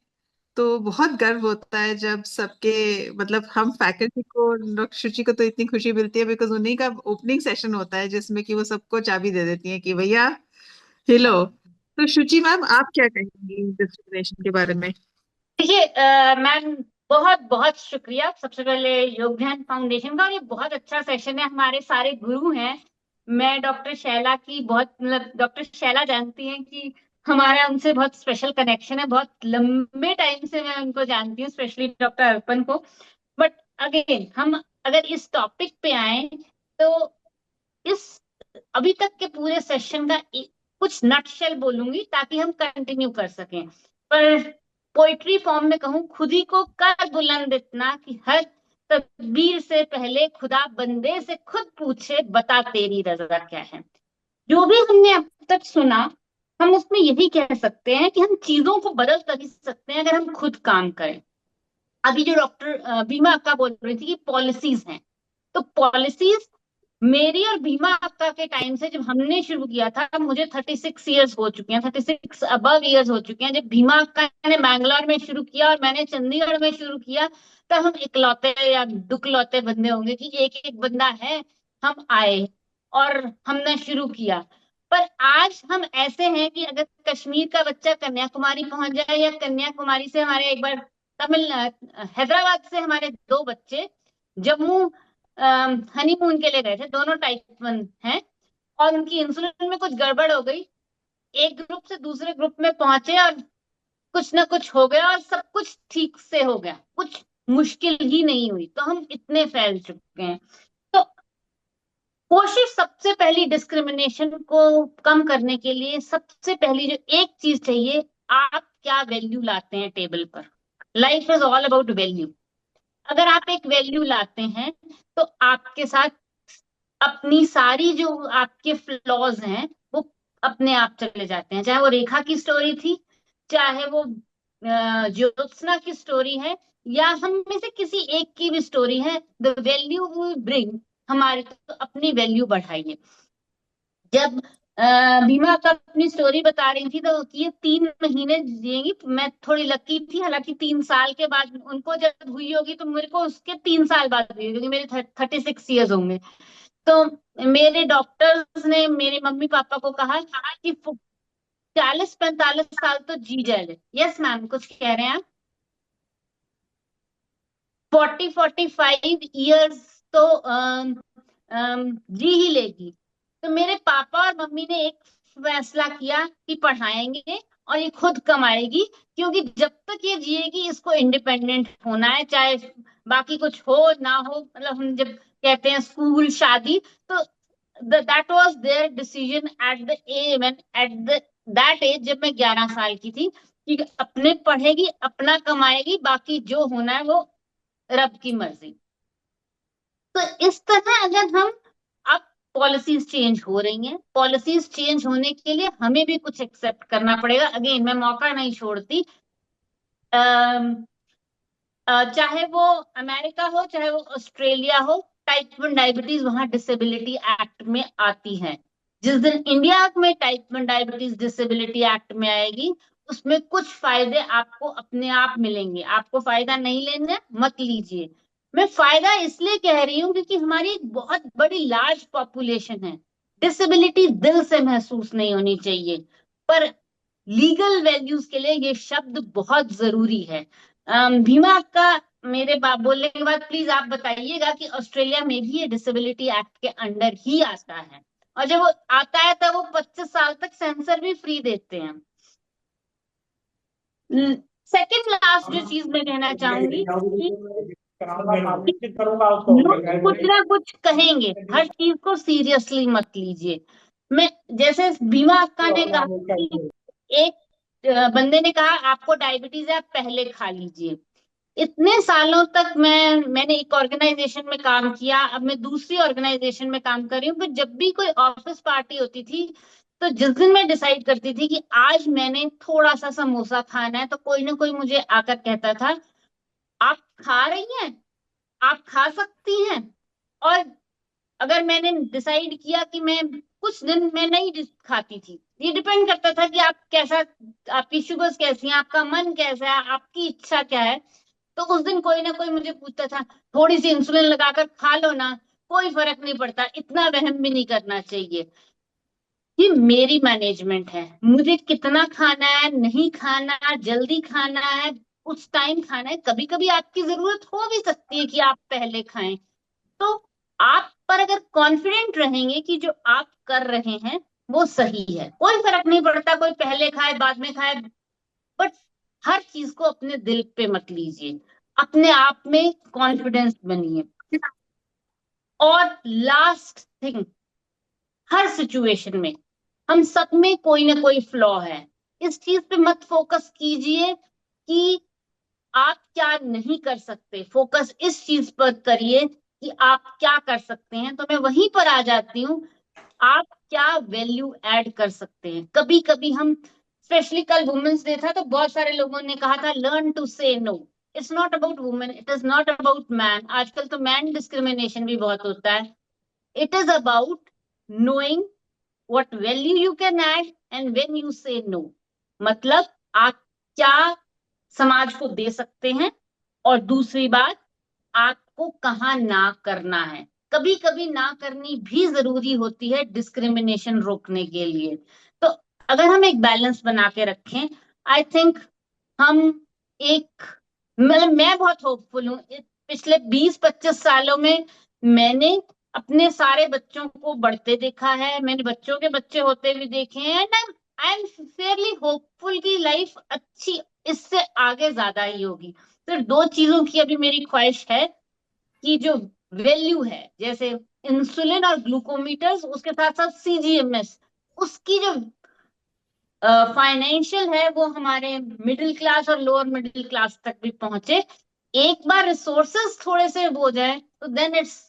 [SPEAKER 3] तो बहुत गर्व होता है जब सबके, मतलब हम फैकल्टी को, डॉक्टर शुचि को तो इतनी खुशी मिलती है बिकॉज उन्हीं का ओपनिंग सेशन होता है जिसमें कि वो सबको चाबी दे देती है कि भैया हिलो। तो शुचि मैम, आप क्या कहेंगी डिस्क्रिमिनेशन के बारे में?
[SPEAKER 8] देखिए मैम, बहुत बहुत शुक्रिया सबसे पहले योगदान फाउंडेशन का। और ये बहुत अच्छा सेशन है, हमारे सारे गुरु हैं। मैं डॉक्टर शैला की बहुत, मतलब डॉक्टर शैला जानती हैं कि हमारा उनसे बहुत स्पेशल कनेक्शन है, बहुत लंबे टाइम से मैं उनको जानती हूँ, स्पेशली डॉक्टर अर्पण को। बट अगेन हम अगर इस टॉपिक पे आए तो इस अभी तक के पूरे सेशन का कुछ नटशेल बोलूंगी ताकि हम कंटिन्यू कर सकें। पर पोइट्री फॉर्म में कहूं, खुद ही को कर बुलंद इतना कि हर तकबीर से पहले खुदा बंदे से खुद पूछे, बता तेरी रजा क्या है। जो भी हमने अब तक सुना, हम उसमें यही कह सकते हैं कि हम चीजों को बदल तभी सकते हैं अगर हम खुद काम करें। अभी जो डॉक्टर बीमा अक्का बोल रही थी कि पॉलिसीज हैं, तो पॉलिसीज मेरी और बीमा अक्का के टाइम से जब हमने शुरू किया था, मुझे 36 ईयर्स हो चुके हैं, 36 अबव ईयर्स हो चुके हैं। जब बीमा अक्का ने बैंगलोर में शुरू किया और मैंने चंडीगढ़ में शुरू किया, तब हम इकलौते या दुखलौते बंदे होंगे कि एक एक बंदा है। हम आए और हमने शुरू किया। पर आज हम ऐसे हैं कि अगर कश्मीर का बच्चा कन्याकुमारी पहुंच जाए, या कन्याकुमारी से हमारे एक बार हैदराबाद से हमारे 2 बच्चे जम्मू हनीमून के लिए गए थे, दोनों टाइप 1 हैं, और उनकी इंसुलिन में कुछ गड़बड़ हो गई, एक ग्रुप से दूसरे ग्रुप में पहुंचे और कुछ ना कुछ हो गया और सब कुछ ठीक से हो गया, कुछ मुश्किल ही नहीं हुई। तो हम इतने फैल चुके हैं। तो कोशिश सबसे पहली डिस्क्रिमिनेशन को कम करने के लिए, सबसे पहली जो एक चीज चाहिए, आप क्या वैल्यू लाते हैं टेबल पर। Life is all about value. अगर आप एक वैल्यू लाते हैं तो आपके साथ अपनी सारी जो आपके फ्लॉज हैं वो अपने आप चले जाते हैं। चाहे वो रेखा की स्टोरी थी, चाहे वो ज्योत्सना की स्टोरी है, या हम में से किसी एक की भी स्टोरी है, द वैल्यू वी ब्रिंग, हमारे तो अपनी वैल्यू बढ़ाइए। जब बीमा का अपनी स्टोरी बता रही थी तो ये 3 महीने जिएंगी, मैं थोड़ी लकी थी, हालांकि 3 साल के बाद उनको जब हुई होगी तो मेरे को उसके 3 साल बाद हुई, क्योंकि मेरे 36 ईयर्स होंगे। तो मेरे डॉक्टर्स ने मेरे मम्मी पापा को कहा कि 40-45 साल तो जी जाए। यस मैम, कुछ कह रहे हैं आप? 40-45 ईयर्स तो जी ही लेगी। तो मेरे पापा और मम्मी ने एक फैसला किया कि पढ़ाएंगे और ये खुद कमाएगी, क्योंकि जब तक ये जिएगी इसको इंडिपेंडेंट होना है, चाहे बाकी कुछ हो ना हो। मतलब हम जब कहते हैं स्कूल, शादी, तो that was their decision at the age, at that age, जब मैं 11 साल की थी, कि अपने पढ़ेगी, अपना कमाएगी, बाकी जो होना है वो रब की मर्जी। तो इस तरह अगर हम, अब पॉलिसीज चेंज हो रही हैं, पॉलिसीज चेंज होने के लिए हमें भी कुछ एक्सेप्ट करना पड़ेगा। अगेन मैं मौका नहीं छोड़ती, चाहे वो अमेरिका हो, चाहे वो ऑस्ट्रेलिया हो, टाइप 1 डायबिटीज वहां डिसेबिलिटी एक्ट में आती है। जिस दिन इंडिया में टाइप 1 डायबिटीज डिसेबिलिटी एक्ट में आएगी, उसमें कुछ फायदे आपको अपने आप मिलेंगे। आपको फायदा नहीं लेना, मत लीजिए। मैं फायदा इसलिए कह रही हूँ क्योंकि हमारी एक बहुत बड़ी लार्ज पॉपुलेशन है। डिसेबिलिटी दिल से महसूस नहीं होनी चाहिए, पर लीगल वैल्यूज के लिए ये शब्द बहुत जरूरी है। भीमा आपका मेरे बात बोलने के बाद प्लीज आप बताइएगा कि ऑस्ट्रेलिया में भी ये डिसेबिलिटी एक्ट के अंडर ही आता है, और जब वो आता है तो वो 25 साल तक सेंसर भी फ्री देते हैं। सेकंड लास्ट जो चीज मैं कहना चाहूंगी कि लोग कुछ ना कुछ कहेंगे, हर चीज को सीरियसली मत लीजिए। मैं जैसे बीमा अक्का ने कहा कि एक बंदे ने कहा आपको डायबिटीज है, आप पहले खा लीजिए। इतने सालों तक मैंने एक ऑर्गेनाइजेशन में काम किया, अब मैं दूसरी ऑर्गेनाइजेशन में काम कर रही हूँ, पर जब भी कोई ऑफिस पार्टी होती थी तो जिस दिन मैं डिसाइड करती थी कि आज मैंने थोड़ा सा समोसा खाना है, तो कोई ना कोई मुझे आकर कहता था आप खा रही हैं, आप खा सकती हैं। और अगर मैंने डिसाइड किया कि मैं कुछ दिन मैं नहीं खाती थी, ये डिपेंड करता था कि आप कैसा, आपकी शुगर्स कैसी हैं, आपका मन कैसा है, आपकी इच्छा क्या है। तो उस दिन कोई ना कोई मुझे पूछता था थोड़ी सी इंसुलिन लगाकर खा लो ना, कोई फर्क नहीं पड़ता, इतना वहम भी नहीं करना चाहिए। ये मेरी मैनेजमेंट है, मुझे कितना खाना है, नहीं खाना, जल्दी खाना है, उस टाइम खाना है। कभी कभी आपकी जरूरत हो भी सकती है कि आप पहले खाएं, तो आप पर अगर कॉन्फिडेंट रहेंगे कि जो आप कर रहे हैं वो सही है, कोई फर्क नहीं पड़ता कोई पहले खाए बाद में खाए। बट हर चीज को अपने दिल पे मत लीजिए, अपने आप में कॉन्फिडेंस बनिए। और लास्ट थिंग, हर सिचुएशन में हम सब में कोई ना कोई फ्लॉ है। इस चीज पे मत फोकस कीजिए कि आप क्या नहीं कर सकते, फोकस इस चीज पर करिए कि आप क्या कर सकते हैं। तो मैं वहीं पर आ जाती हूँ, आप क्या वैल्यू ऐड कर सकते हैं। कभी कभी हम, स्पेशली कल वुमेन्स डे था तो बहुत सारे लोगों ने कहा था learn to say no. It's not about women, it is not about man, आजकल तो मैन डिस्क्रिमिनेशन भी बहुत होता है। इट इज अबाउट knowing what value you can add and when you say no। मतलब आप क्या समाज को दे सकते हैं, और दूसरी बात आपको कहाँ ना करना है। कभी कभी ना करनी भी जरूरी होती है डिस्क्रिमिनेशन रोकने के लिए। तो अगर हम एक बैलेंस बना के रखें, आई थिंक हम एक, मतलब मैं बहुत होपफुल हूँ। पिछले 20-25 सालों में मैंने अपने सारे बच्चों को बढ़ते देखा है, मैंने बच्चों के बच्चे होते भी देखे हैं, and I am Fairlie hopeful की लाइफ अच्छी इससे आगे ज्यादा ही होगी। सिर्फ दो चीजों की अभी मेरी ख्वाहिश है कि जो वैल्यू है, जैसे इंसुलिन और ग्लूकोमीटर्स, उसके साथ साथ सीजीएमएस, उसकी जो फाइनेंशियल है वो हमारे मिडिल क्लास और लोअर मिडिल क्लास तक भी पहुंचे। एक बार रिसोर्सेस थोड़े से हो जाए तो then it's,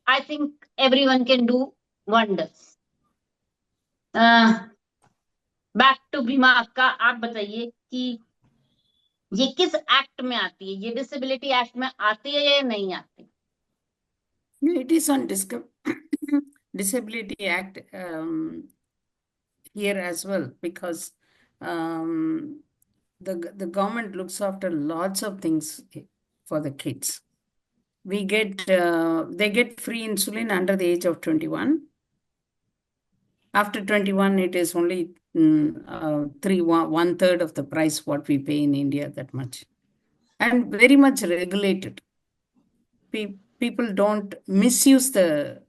[SPEAKER 8] I think everyone can do wonders. Back to Bhima अक्का, आप बताइए कि ये किस एक्ट में आती है, ये डिसेबिलिटी एक्ट में आती है या नहीं आती?
[SPEAKER 4] It is on Disability Act here as well, because the government looks after lots of things for the kids. They get free insulin under the age of 21. After 21, it is only one third of the price what we pay in India, that much, and very much regulated. People don't misuse the,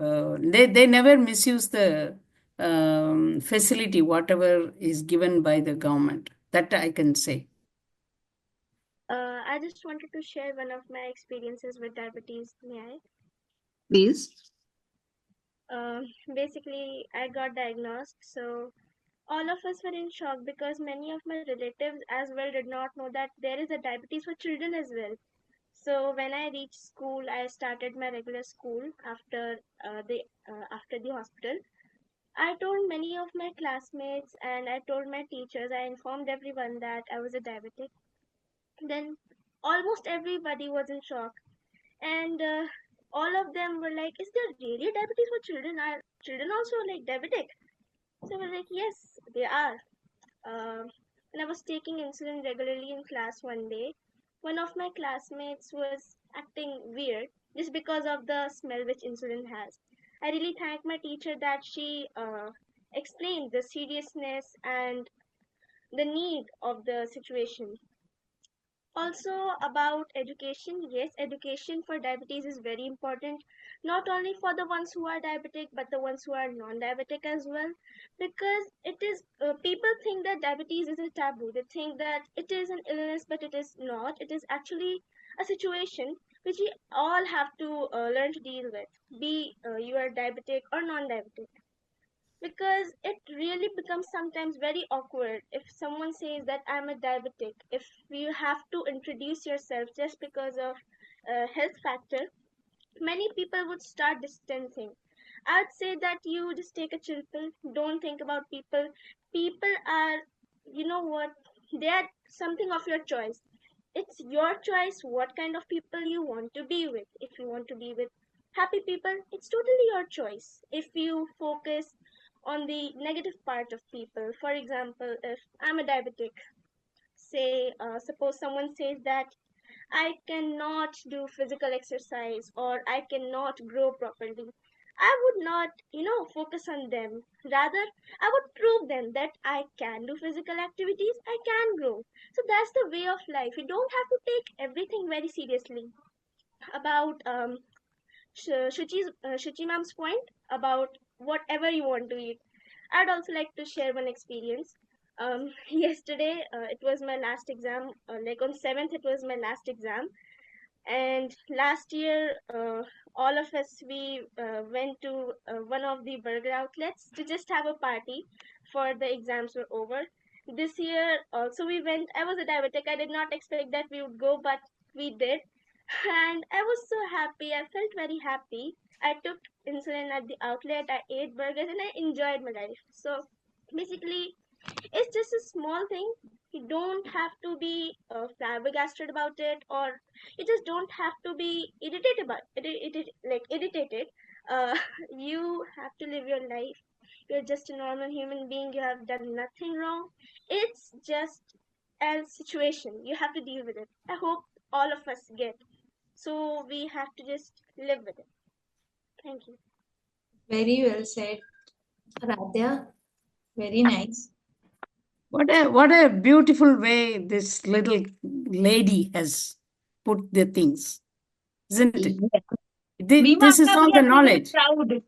[SPEAKER 4] they never misuse the facility, whatever is given by the government. That I can say.
[SPEAKER 9] I just wanted to share one of my experiences with diabetes. May I?
[SPEAKER 3] Please.
[SPEAKER 9] Basically, I got diagnosed, so all of us were in shock because many of my relatives as well did not know that there is a diabetes for children as well. So when I reached school, I started my regular school after the hospital. I told many of my classmates and I told my teachers, I informed everyone that I was a diabetic. Then almost everybody was in shock, and all of them were like, "Is there really diabetes for children? Are children also like diabetic?" So I was like, "Yes, they are." And I was taking insulin regularly in class one day. One of my classmates was acting weird just because of the smell which insulin has. I really thank my teacher that she explained the seriousness and the need of the situation. Also about education, yes, education for diabetes is very important, not only for the ones who are diabetic, but the ones who are non-diabetic as well, because it is people think that diabetes is a taboo. They think that it is an illness, but it is not. It is actually a situation which we all have to learn to deal with, be you are diabetic or non-diabetic, because it really becomes sometimes very awkward if someone says that I'm a diabetic. If you have to introduce yourself just because of a health factor, many people would start distancing. I'd say that you just take a chill pill, don't think about people. People are, you know what, they are something of your choice. It's your choice what kind of people you want to be with. If you want to be with happy people, it's totally your choice. If you focus on the negative part of people, for example, if I'm a diabetic, say, suppose someone says that I cannot do physical exercise or I cannot grow properly, I would not, focus on them. Rather, I would prove them that I can do physical activities, I can grow. So that's the way of life. You don't have to take everything very seriously. About Shuchi ma'am's point about whatever you want to eat, I'd also like to share one experience. Yesterday, it was my last exam. Like on 7th, it was my last exam. And last year, all of us, we went to one of the burger outlets to just have a party for the exams were over. This year also we went. I was a diabetic. I did not expect that we would go, but we did. And I was so happy. I felt very happy. I took insulin at the outlet. I ate burgers and I enjoyed my life. So basically, it's just a small thing. You don't have to be flabbergasted about it, or you just don't have to be irritated about irritated. Uh, you have to live your life. You're just a normal human being. You have done nothing wrong. It's just a situation. You have to deal with it. I hope all of us get. So we have to just live with it. Thank you.
[SPEAKER 1] Very well said, Radhya. Very nice.
[SPEAKER 4] What a beautiful way this little lady has put the things, isn't it? This is all the knowledge.
[SPEAKER 8] Proud.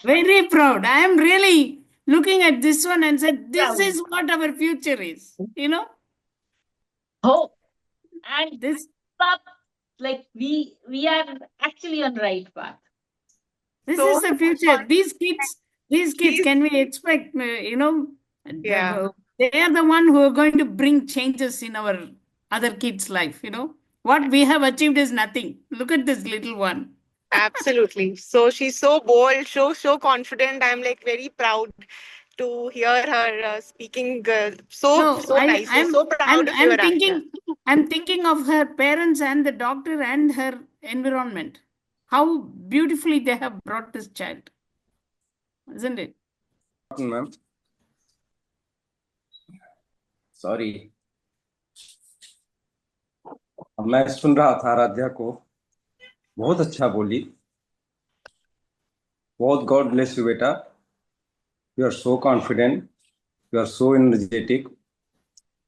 [SPEAKER 4] Very proud. I am really looking at this one and said, this
[SPEAKER 8] Proud.
[SPEAKER 4] is what our future is, you know?
[SPEAKER 8] Hope. And
[SPEAKER 4] This
[SPEAKER 8] path, like we are actually on right path.
[SPEAKER 4] this
[SPEAKER 6] So
[SPEAKER 4] is the future. These kids, can we expect,
[SPEAKER 6] Yeah.
[SPEAKER 4] they are the one who are going to bring changes in our other kids' life, you know? What we have achieved is nothing. Look at this little one.
[SPEAKER 6] Absolutely. So she's so bold, so confident. I'm like very proud to hear her speaking so nicely. So proud of you, Radhya.
[SPEAKER 4] I'm thinking of her parents and the doctor and her environment. How beautifully they have brought this child, isn't it?
[SPEAKER 10] Ma'am sorry, मैं सुन रहा था आराध्या को, बहुत अच्छा बोली, बहुत God bless you बेटा, you are so confident, you are so energetic,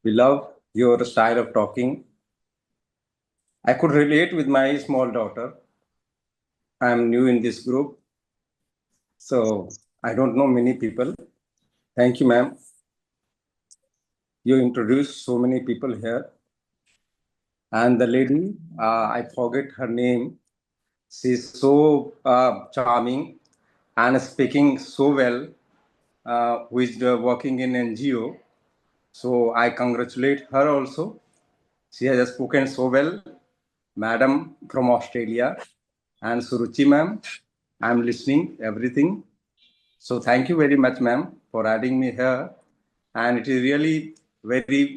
[SPEAKER 10] we love your style of talking. I could relate with my small daughter. I am new in this group, so I don't know many people. Thank you, ma'am. You introduced so many people here. And the lady, I forget her name. She's so charming and speaking so well, who is working in NGO. So I congratulate her also. She has spoken so well. Madam from Australia and Suruchi ma'am, I'm listening everything. So thank you very much, ma'am, for adding me here. And it is really very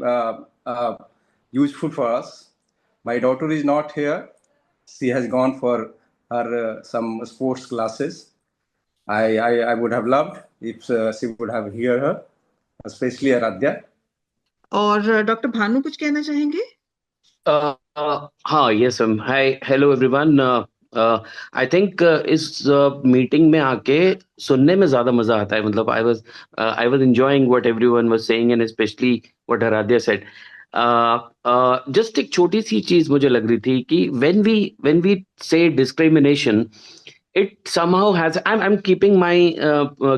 [SPEAKER 10] useful for us. My daughter is not here. She has gone for her some sports classes. I would have loved if she would have heard her, especially Aradhya.
[SPEAKER 3] और doctor Bhanu कुछ कहना चाहेंगे?
[SPEAKER 11] हाँ, yes ma'am. Hi, hello everyone. I think इस meeting में आके सुनने में ज्यादा मजा आता है. मतलब I was enjoying what everyone was saying, and especially what Aradhya said. Just एक छोटी सी चीज मुझे लग रही थी कि when we say discrimination, it somehow has. I'm keeping my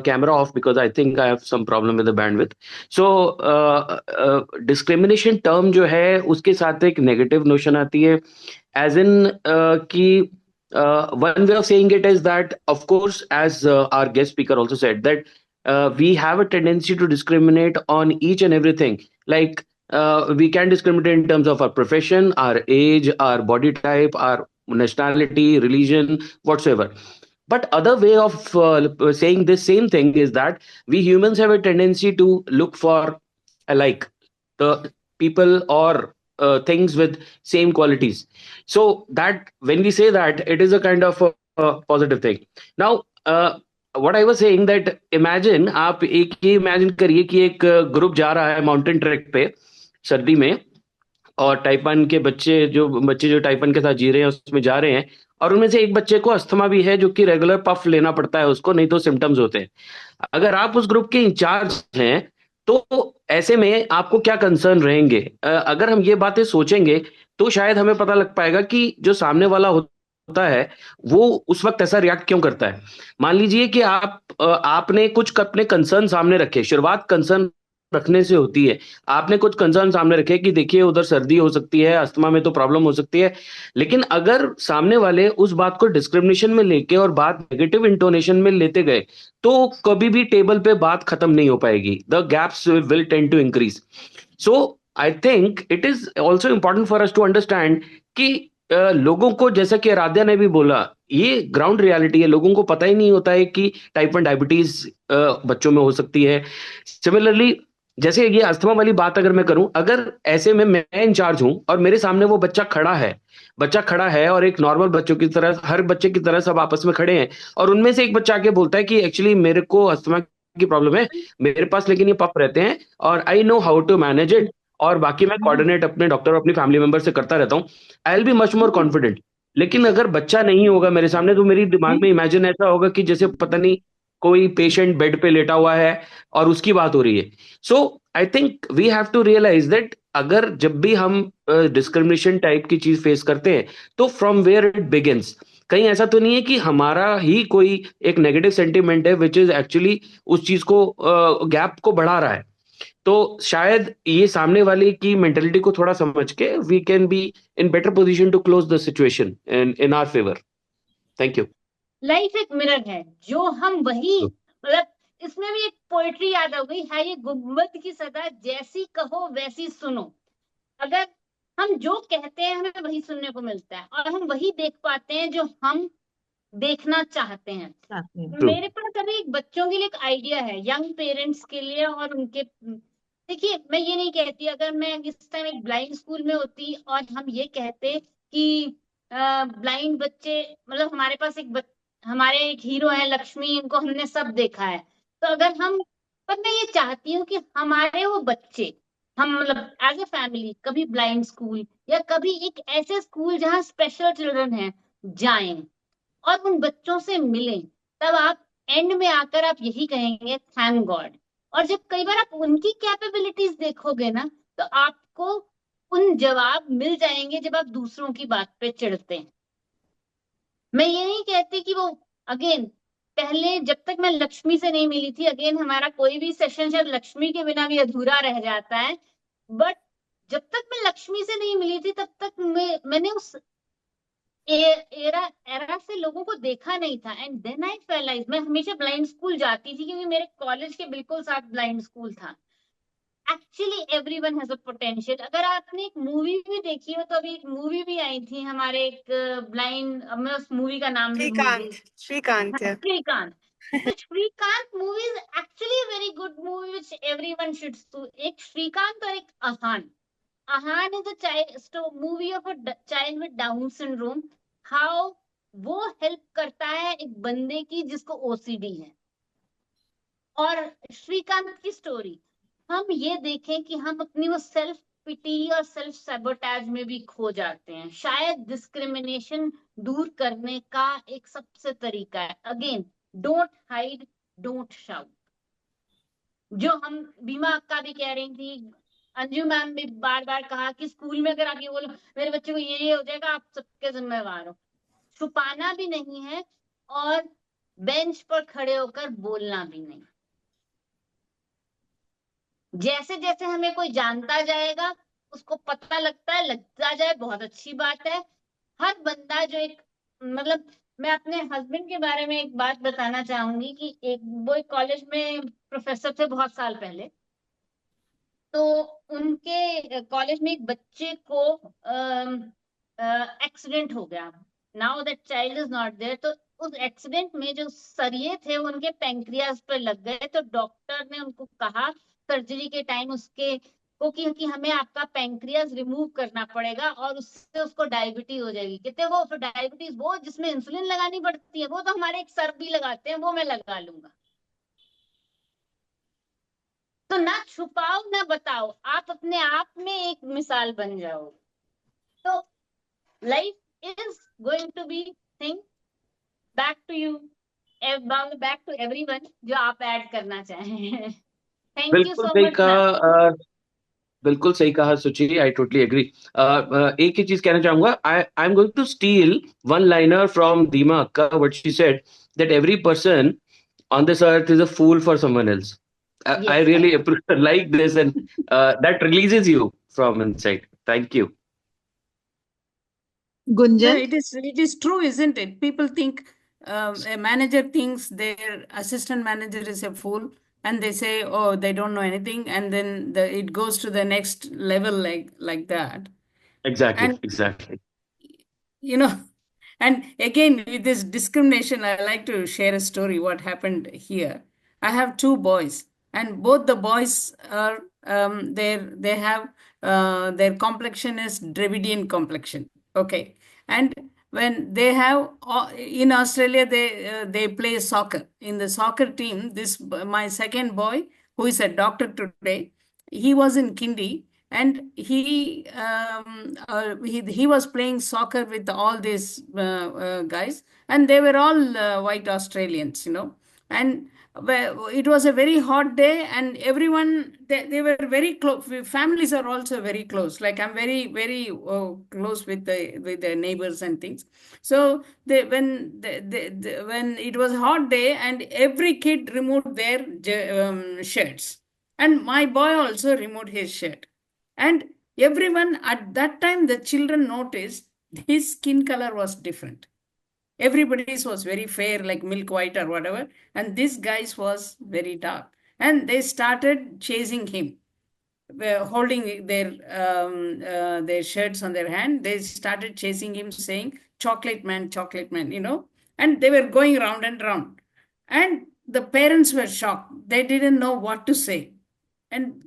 [SPEAKER 11] camera off because I think I have some problem with the bandwidth. So discrimination term जो है उसके साथ एक negative notion आती है, as in कि one way of saying it is that, of course, as our guest speaker also said, that we have a tendency to discriminate on each and everything. Like we can discriminate in terms of our profession, our age, our body type, our nationality, religion, whatsoever. But other way of saying this same thing is that we humans have a tendency to look for alike the people or things with same qualities. So that when we say that, it is a kind of a positive thing. Now, what I was saying that imagine आप एक ये imagine करिए कि एक group जा रहा है mountain track पे सर्दी में, और टाइप 1 के बच्चे जो टाइप 1 के साथ जी रहे हैं उसमें जा रहे हैं, और उनमें से एक बच्चे को अस्थमा भी है जो कि रेगुलर पफ लेना पड़ता है उसको, नहीं तो सिम्टम्स होते हैं. अगर आप उस ग्रुप के इंचार्ज हैं तो ऐसे में आपको क्या कंसर्न रहेंगे? अगर हम ये बातें सोचेंगे तो शायद हमें पता लग पाएगा कि जो सामने वाला होता है वो उस वक्त ऐसा रिएक्ट क्यों करता है. मान लीजिए कि आपने कुछ अपने कंसर्न सामने रखे. शुरुआत कंसर्न रखने से होती है. आपने कुछ कंसर्न सामने रखे कि देखिए उधर सर्दी हो सकती है, अस्थमा में तो प्रॉब्लम हो सकती है, लेकिन अगर सामने वाले उस बात को डिस्क्रिमिनेशन में लेके और बात नेगेटिव इंटोनेशन में लेते गए तो कभी भी टेबल पे बात खत्म नहीं हो पाएगी. The gaps will tend to increase. So I think it is also important for us to understand कि लोगों को, जैसा कि आराध्या ने भी बोला, ये ग्राउंड रियलिटी है. लोगों को पता ही नहीं होता है कि टाइप 1 डायबिटीज बच्चों में हो सकती है. सिमिलरली जैसे ये अस्थमा वाली बात अगर मैं करूं, अगर ऐसे में मैं इंचार्ज हूं और मेरे सामने वो बच्चा खड़ा है और एक नॉर्मल बच्चों की तरह, हर बच्चे की तरह सब आपस में खड़े हैं, और उनमें से एक बच्चा आके बोलता है कि एक्चुअली मेरे को अस्थमा की प्रॉब्लम है, मेरे पास लेकिन ये पफ रहते हैं और I know how to manage it, और बाकी मैं कोऑर्डिनेट अपने डॉक्टर और अपनी फैमिली मेंबर से करता रहता हूँ, I will be much more confident. लेकिन अगर बच्चा नहीं होगा मेरे सामने तो मेरी दिमाग में इमेजिन ऐसा होगा कि जैसे पता नहीं कोई पेशेंट बेड पे लेटा हुआ है और उसकी बात हो रही है. So I think we have to realise that अगर जब भी हम डिस्क्रिमिनेशन टाइप की चीज फेस करते हैं तो फ्रॉम वेयर इट बिगिंस. कहीं ऐसा तो नहीं है कि हमारा ही कोई एक नेगेटिव सेंटिमेंट है विच इज एक्चुअली उस चीज को गैप को बढ़ा रहा है. तो शायद ये सामने वाले की मेंटेलिटी को थोड़ा समझ के we can be in better position to close the situation in our favour. Thank you.
[SPEAKER 8] Life एक मिरर है, जो हम वही, मतलब इसमें भी एक पोएट्री याद आ गई है, ये गुम्बद की सदा जैसी कहो वैसी सुनो. अगर हम जो कहते हैं हमें वही सुनने को मिलता है, और हम वही देख पाते हैं जो हम देखना चाहते हैं. मेरे पास अभी एक बच्चों के लिए एक आइडिया है, यंग पेरेंट्स के लिए, और उनके, देखिए मैं ये नहीं कहती, अगर मैं इस टाइम एक ब्लाइंड स्कूल में होती और हम ये कहते कि ब्लाइंड बच्चे, मतलब हमारे पास हमारे एक हीरो है लक्ष्मी, इनको हमने सब देखा है, तो अगर हम, पर मैं ये चाहती हूँ कि हमारे वो बच्चे, हम मतलब एज ए फैमिली कभी ब्लाइंड स्कूल या कभी एक ऐसे स्कूल जहाँ स्पेशल चिल्ड्रन हैं जाएं और उन बच्चों से मिलें. तब आप एंड में आकर आप यही कहेंगे थैंक गॉड. और जब कई बार आप उनकी कैपेबिलिटीज देखोगे ना, तो आपको उन जवाब मिल जाएंगे जब आप दूसरों की बात पे चिढ़ते हैं. मैं ये नहीं कहती कि वो, अगेन, पहले जब तक मैं लक्ष्मी से नहीं मिली थी, अगेन हमारा कोई भी सेशन शायद लक्ष्मी के बिना भी अधूरा रह जाता है, बट जब तक मैं लक्ष्मी से नहीं मिली थी तब तक मैंने उस एरा से लोगों को देखा नहीं था. एंड देन आई रियलाइज, मैं हमेशा ब्लाइंड स्कूल जाती थी क्योंकि मेरे कॉलेज के बिल्कुल साथ ब्लाइंड स्कूल था. Actually everyone has a potential. अगर आपने एक मूवी भी देखी हो तो अभी एक मूवी भी आई थी हमारे एक ब्लाइंड, मैं उस मूवी का नाम भी भूल गई. श्रीकांत. तो Srikanth movie is actually a very good movie which everyone should see. एक श्रीकांत और एक Ahaan. Ahaan is a movie of a child with Down syndrome, how वो हेल्प करता है एक बंदे की जिसको ओसीडी है. और श्रीकांत की स्टोरी हम ये देखें कि हम अपनी वो सेल्फ पिटी और सेल्फ सैबोटेज में भी खो जाते हैं. शायद डिस्क्रिमिनेशन दूर करने का एक सबसे तरीका है, again, don't hide, don't shout. जो हम बीमा अक्का भी कह रही थी, अंजू मैम भी बार बार कहा कि स्कूल में अगर आप ये बोलो मेरे बच्चे को ये हो जाएगा, आप सबके जिम्मेवार हो। छुपाना भी नहीं है और बेंच पर खड़े होकर बोलना भी नहीं। जैसे जैसे हमें कोई जानता जाएगा, उसको पता लगता जाए, बहुत अच्छी बात है। हर बंदा जो एक मतलब, मैं अपने हस्बैंड के बारे में एक बात बताना चाहूंगी कि वो एक कॉलेज में प्रोफेसर थे बहुत साल पहले। तो उनके कॉलेज में एक बच्चे को एक्सीडेंट हो गया। Now that child is not there. तो उस एक्सीडेंट में जो सरिये थे वो उनके पैंक्रियाज पर लग गए। तो डॉक्टर ने उनको कहा सर्जरी के टाइम उसके को कि हमें आपका पैंक्रियाज रिमूव करना पड़ेगा और उससे उसको डायबिटीज हो जाएगी। कहते वो डायबिटीज वो जिसमें इंसुलिन लगानी पड़ती है, वो तो हमारे एक सर भी लगाते हैं, वो मैं लगा लूंगा। तो ना छुपाओ ना बताओ, आप अपने आप में एक मिसाल बन जाओ। तो life is going to be thing. Back to you, back to everyone जो आप ऐड करना चाहें। थैंक यू
[SPEAKER 11] बिल्कुल
[SPEAKER 8] सो
[SPEAKER 11] सही
[SPEAKER 8] मच
[SPEAKER 11] कहा।
[SPEAKER 8] मैम।
[SPEAKER 11] बिल्कुल सही कहा सुचि, आई टोटली एग्री। एक ही चीज कहना चाहूंगा, I am going to steal one liner from Deema अक्का, what she said that every person on this earth is a fool for someone else. I
[SPEAKER 8] Yes,
[SPEAKER 11] really
[SPEAKER 8] correct.
[SPEAKER 11] like this, and that releases you from inside. Thank you.
[SPEAKER 4] No,
[SPEAKER 3] Gunjan?
[SPEAKER 4] it is true, isn't it? People think a manager thinks their assistant manager is a fool, and they say, "Oh, they don't know anything," and then it goes to the next level like that.
[SPEAKER 11] Exactly,
[SPEAKER 4] And
[SPEAKER 11] exactly.
[SPEAKER 4] you know, and again with this discrimination, I like to share a story. What happened here? I have two boys, and both the boys are they have their complexion is Dravidian complexion. Okay, and when they have in Australia they play soccer. In the soccer team, this my second boy, who is a doctor today, he was in kindy, and he was playing soccer with all these guys, and they were all white Australians, and it was a very hot day, and everyone they were very close. Families are also very close. Like I'm very very close with the neighbors and things. So when it was a hot day, and every kid removed their shirts, and my boy also removed his shirt. And everyone at that time, the children noticed his skin color was different. Everybody's was very fair, like milk white or whatever, and this guy's was very dark. And they started chasing him, holding their shirts on their hand. They started chasing him, saying, chocolate man, and they were going round and round. And the parents were shocked. They didn't know what to say. And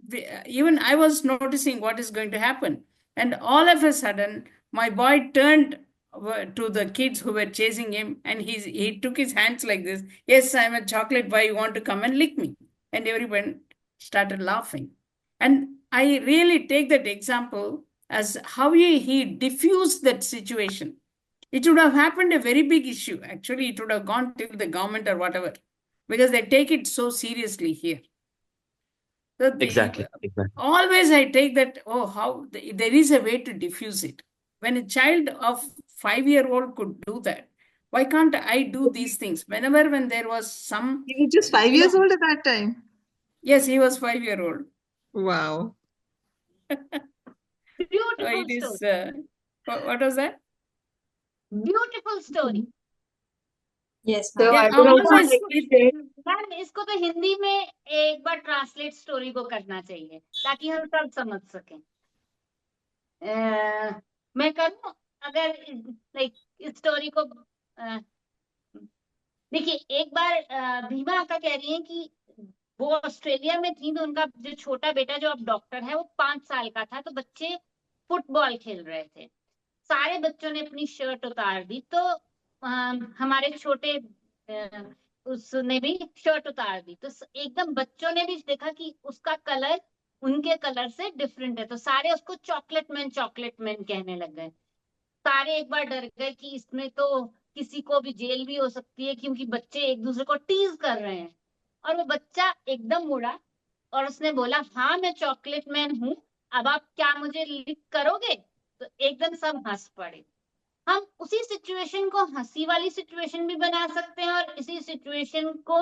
[SPEAKER 4] even I was noticing what is going to happen. And all of a sudden, my boy turned to the kids who were chasing him, and he took his hands like this. Yes, I'm a chocolate boy. You want to come and lick me? And everyone started laughing. And I really take that example as how he diffused that situation. It would have happened a very big issue. Actually, it would have gone till the government or whatever, because they take it so seriously here. So
[SPEAKER 11] Exactly.
[SPEAKER 4] always I take that, how there is a way to diffuse it. When a child of 5-year-old could do that, why can't I do these things? When there was some...
[SPEAKER 3] He was just 5 years old at that time.
[SPEAKER 4] Yes, he was 5-year-old.
[SPEAKER 3] Wow.
[SPEAKER 8] Beautiful story.
[SPEAKER 4] What was that?
[SPEAKER 8] Beautiful story.
[SPEAKER 1] Yes,
[SPEAKER 5] So
[SPEAKER 1] ma'am.
[SPEAKER 5] I would also
[SPEAKER 4] always
[SPEAKER 5] like to say,
[SPEAKER 8] ma'am इसको तो हिंदी में एक बार translate story को करना चाहिए ताकि हम सब समझ सकें। मैं करूं अगर लाइक इस स्टोरी को देखिए, एक बार भीमा अक्का कह रही है कि वो ऑस्ट्रेलिया में थी तो उनका जो छोटा बेटा जो अब डॉक्टर है वो 5 साल का था। तो बच्चे फुटबॉल खेल रहे थे, सारे बच्चों ने अपनी शर्ट उतार दी। तो हमारे छोटे उसने भी शर्ट उतार दी। तो एकदम बच्चों ने भी देखा कि उसका कलर उनके कलर से डिफरेंट है। तो सारे उसको चॉकलेट मैन कहने लग गए। सारे एक बार डर गए कि इसमें तो किसी को भी जेल भी हो सकती है, क्योंकि बच्चे एक दूसरे को टीज कर रहे हैं। और वो बच्चा एकदम मुड़ा और उसने बोला, हाँ मैं चॉकलेट मैन हूँ, अब आप क्या मुझे लिख करोगे? तो एकदम सब हंस पड़े। हम उसी सिचुएशन को हंसी वाली सिचुएशन भी बना सकते हैं और इसी सिचुएशन को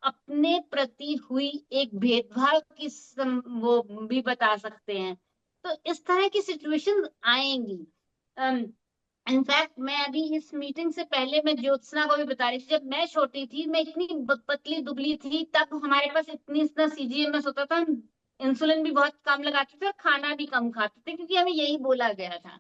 [SPEAKER 8] अपने प्रति हुई एक भेदभाव की वो भी बता सकते हैं। तो इस तरह की सिचुएशन आएंगी। इनफैक्ट मैं अभी इस मीटिंग से पहले मैं ज्योत्सना को भी बता रही थी, जब मैं छोटी थी, मैं इतनी पतली दुबली थी, तब हमारे पास इतना CGMS होता था, हम इंसुलिन भी बहुत कम लगाते थे और खाना भी कम खाते थे, क्योंकि हमें यही बोला गया था।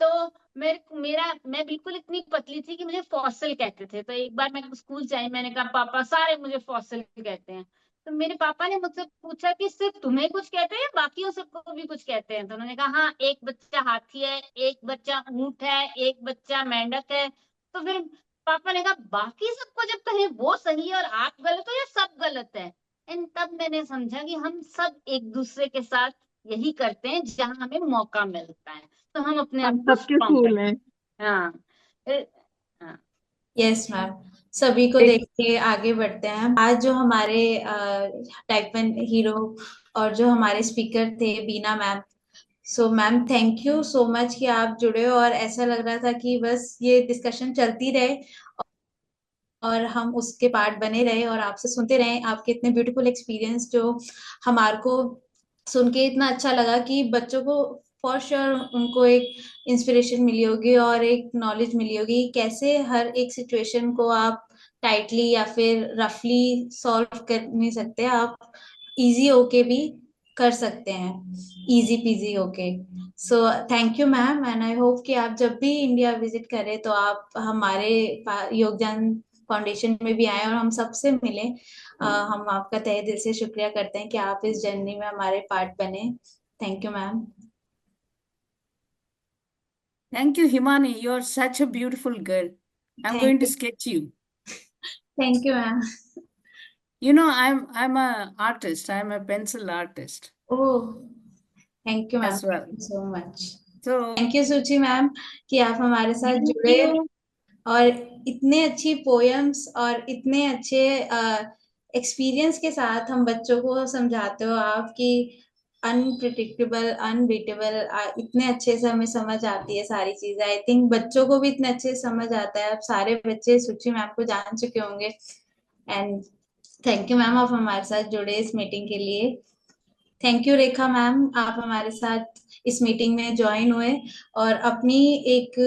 [SPEAKER 8] तो मैं बिल्कुल इतनी पतली थी कि मुझे फॉसिल कहते थे। तो एक बार मैं स्कूल जाई, मैंने कहा पापा सारे मुझे फॉसिल कहते हैं। तो मेरे पापा ने मुझसे पूछा कि सिर्फ तुम्हें कुछ कहते हैं या बाकियों सबको भी कुछ कहते हैं? तो उन्होंने कहा हाँ, एक बच्चा हाथी है, एक बच्चा ऊंट है, एक बच्चा मेंढक है। तो फिर पापा ने कहा बाकी सबको जब कहें वो सही है और आप गलत हो या सब गलत है? एंड तब मैंने समझा कि हम सब एक दूसरे के साथ यही करते हैं जहां हमें मौका मिलता है, तो हम अपने
[SPEAKER 3] हम
[SPEAKER 8] आप को
[SPEAKER 3] सबके
[SPEAKER 8] स्ट्रॉन्ग
[SPEAKER 3] फूल
[SPEAKER 8] करते
[SPEAKER 3] हैं।
[SPEAKER 8] हैं। हाँ। हाँ।
[SPEAKER 1] यस मैम, सभी को देख के आगे बढ़ते हैं हम। आज जो हमारे टाइप 1 हीरो और जो हमारे स्पीकर थे Beena ma'am, so ma'am thank you so much कि आप जुड़े हो, और ऐसा लग रहा था कि बस ये डिस्कशन चलती रहे और हम उसके पार्ट बने रहे और आपसे सुनते रहे आपके इतने ब्यूटीफुल एक्सपीरियंस, जो हमारे को सुन के इतना अच्छा लगा कि बच्चों को फॉर श्योर उनको एक इंस्पिरेशन मिली होगी और एक नॉलेज मिली होगी कैसे हर एक सिचुएशन को आप टाइटली या फिर रफली सॉल्व कर नहीं सकते, आप इजी होके भी कर सकते हैं, इजी पीजी होके। So thank you ma'am, and I hope कि आप जब भी इंडिया विजिट करें तो आप हमारे योगदान फाउंडेशन में भी आए और हम सबसे मिले। हम आपका तहे दिल से शुक्रिया करते हैं कि आप इस जर्नी में हमारे पार्ट बने। Thank you ma'am.
[SPEAKER 4] Thank you, Himani. You are such a beautiful girl. I'm
[SPEAKER 1] thank
[SPEAKER 4] going to
[SPEAKER 1] you,
[SPEAKER 4] sketch you.
[SPEAKER 1] Thank you ma'am.
[SPEAKER 4] You know, I'm a artist. I'm a pencil artist
[SPEAKER 1] oh thank you ma'am,
[SPEAKER 4] as well.
[SPEAKER 1] Thank you so much.
[SPEAKER 4] So
[SPEAKER 1] thank you सुचि ma'am कि आप हमारे साथ
[SPEAKER 4] thank
[SPEAKER 1] जुड़े
[SPEAKER 4] you.
[SPEAKER 1] और इतने अच्छी poems और इतने अच्छे एक्सपीरियंस के साथ हम बच्चों को समझाते हो आप कि अनप्रिडिक्टेबल अनबीटेबल, इतने अच्छे से हमें समझ आती है सारी चीजें। आई थिंक बच्चों को भी इतने अच्छे से समझ आता है, अब सारे बच्चे सुचि मैम को जान चुके होंगे। एंड थैंक यू मैम, आप हमारे साथ जुड़े इस मीटिंग के लिए। थैंक यू रेखा मैम, आप हमारे साथ इस मीटिंग में ज्वाइन हुए और अपनी एक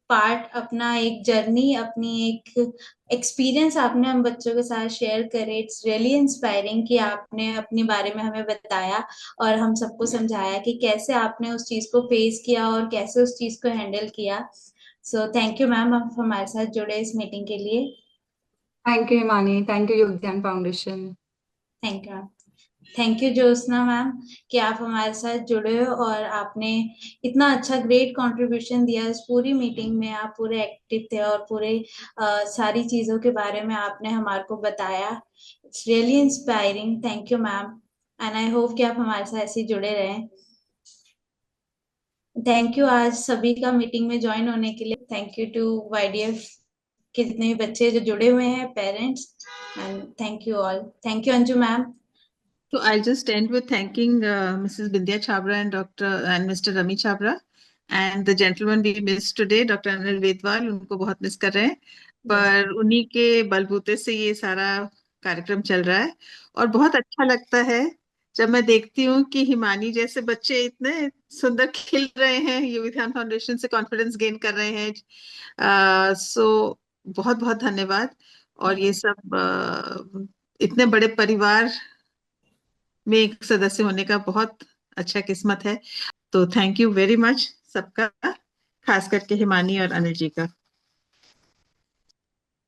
[SPEAKER 1] पार्ट, अपना एक जर्नी, अपनी एक एक्सपीरियंस आपने हम बच्चों के साथ शेयर करे। इट्स रियली इंस्पायरिंग कि आपने अपने बारे में हमें बताया और हम सबको समझाया कि कैसे आपने उस चीज को फेस किया और कैसे उस चीज को हैंडल किया। सो थैंक यू मैम, आप हमारे साथ जुड़े इस मीटिंग के लिए।
[SPEAKER 5] Thank you Himani, thank you Yogdaan foundation.
[SPEAKER 1] Thank you, thank you Jyotsna ma'am कि आप हमारे साथ जुड़े हो और आपने इतना अच्छा ग्रेट कंट्रीब्यूशन दिया इस पूरी मीटिंग में। आप पूरे एक्टिव थे और पूरे सारी चीजों के बारे में आपने हमारे को बताया। It's really inspiring, thank you ma'am, and I hope कि आप हमारे साथ ऐसे ही जुड़े रहें। थैंक यू आज सभी का मीटिंग में ज्वाइन होने के लिए। थैंक यू टू YDF के जितने भी बच्चे जो जुड़े हुए हैं, parents, and thank you all. Thank you Anju ma'am.
[SPEAKER 3] So I'll just end with thanking Mrs. Bindya Chabra and Mr. Rami Chabra and the gentleman we missed today, Dr. Anil Vedwal. उनको बहुत मिस कर रहे हैं, पर उन्हीं के बलबूते से ये सारा कार्यक्रम चल रहा है और बहुत अच्छा लगता है जब मैं देखती हूँ कि हिमानी जैसे बच्चे इतने सुंदर खिल रहे हैं, योगदान फाउंडेशन से कॉन्फिडेंस गेन कर रहे हैं। सो बहुत बहुत धन्यवाद। और ये सब इतने बड़े परिवार में एक सदस्य होने का बहुत अच्छा किस्मत है। तो थैंक यू वेरी मच सबका, खास करके हिमानी और अनिल जी का।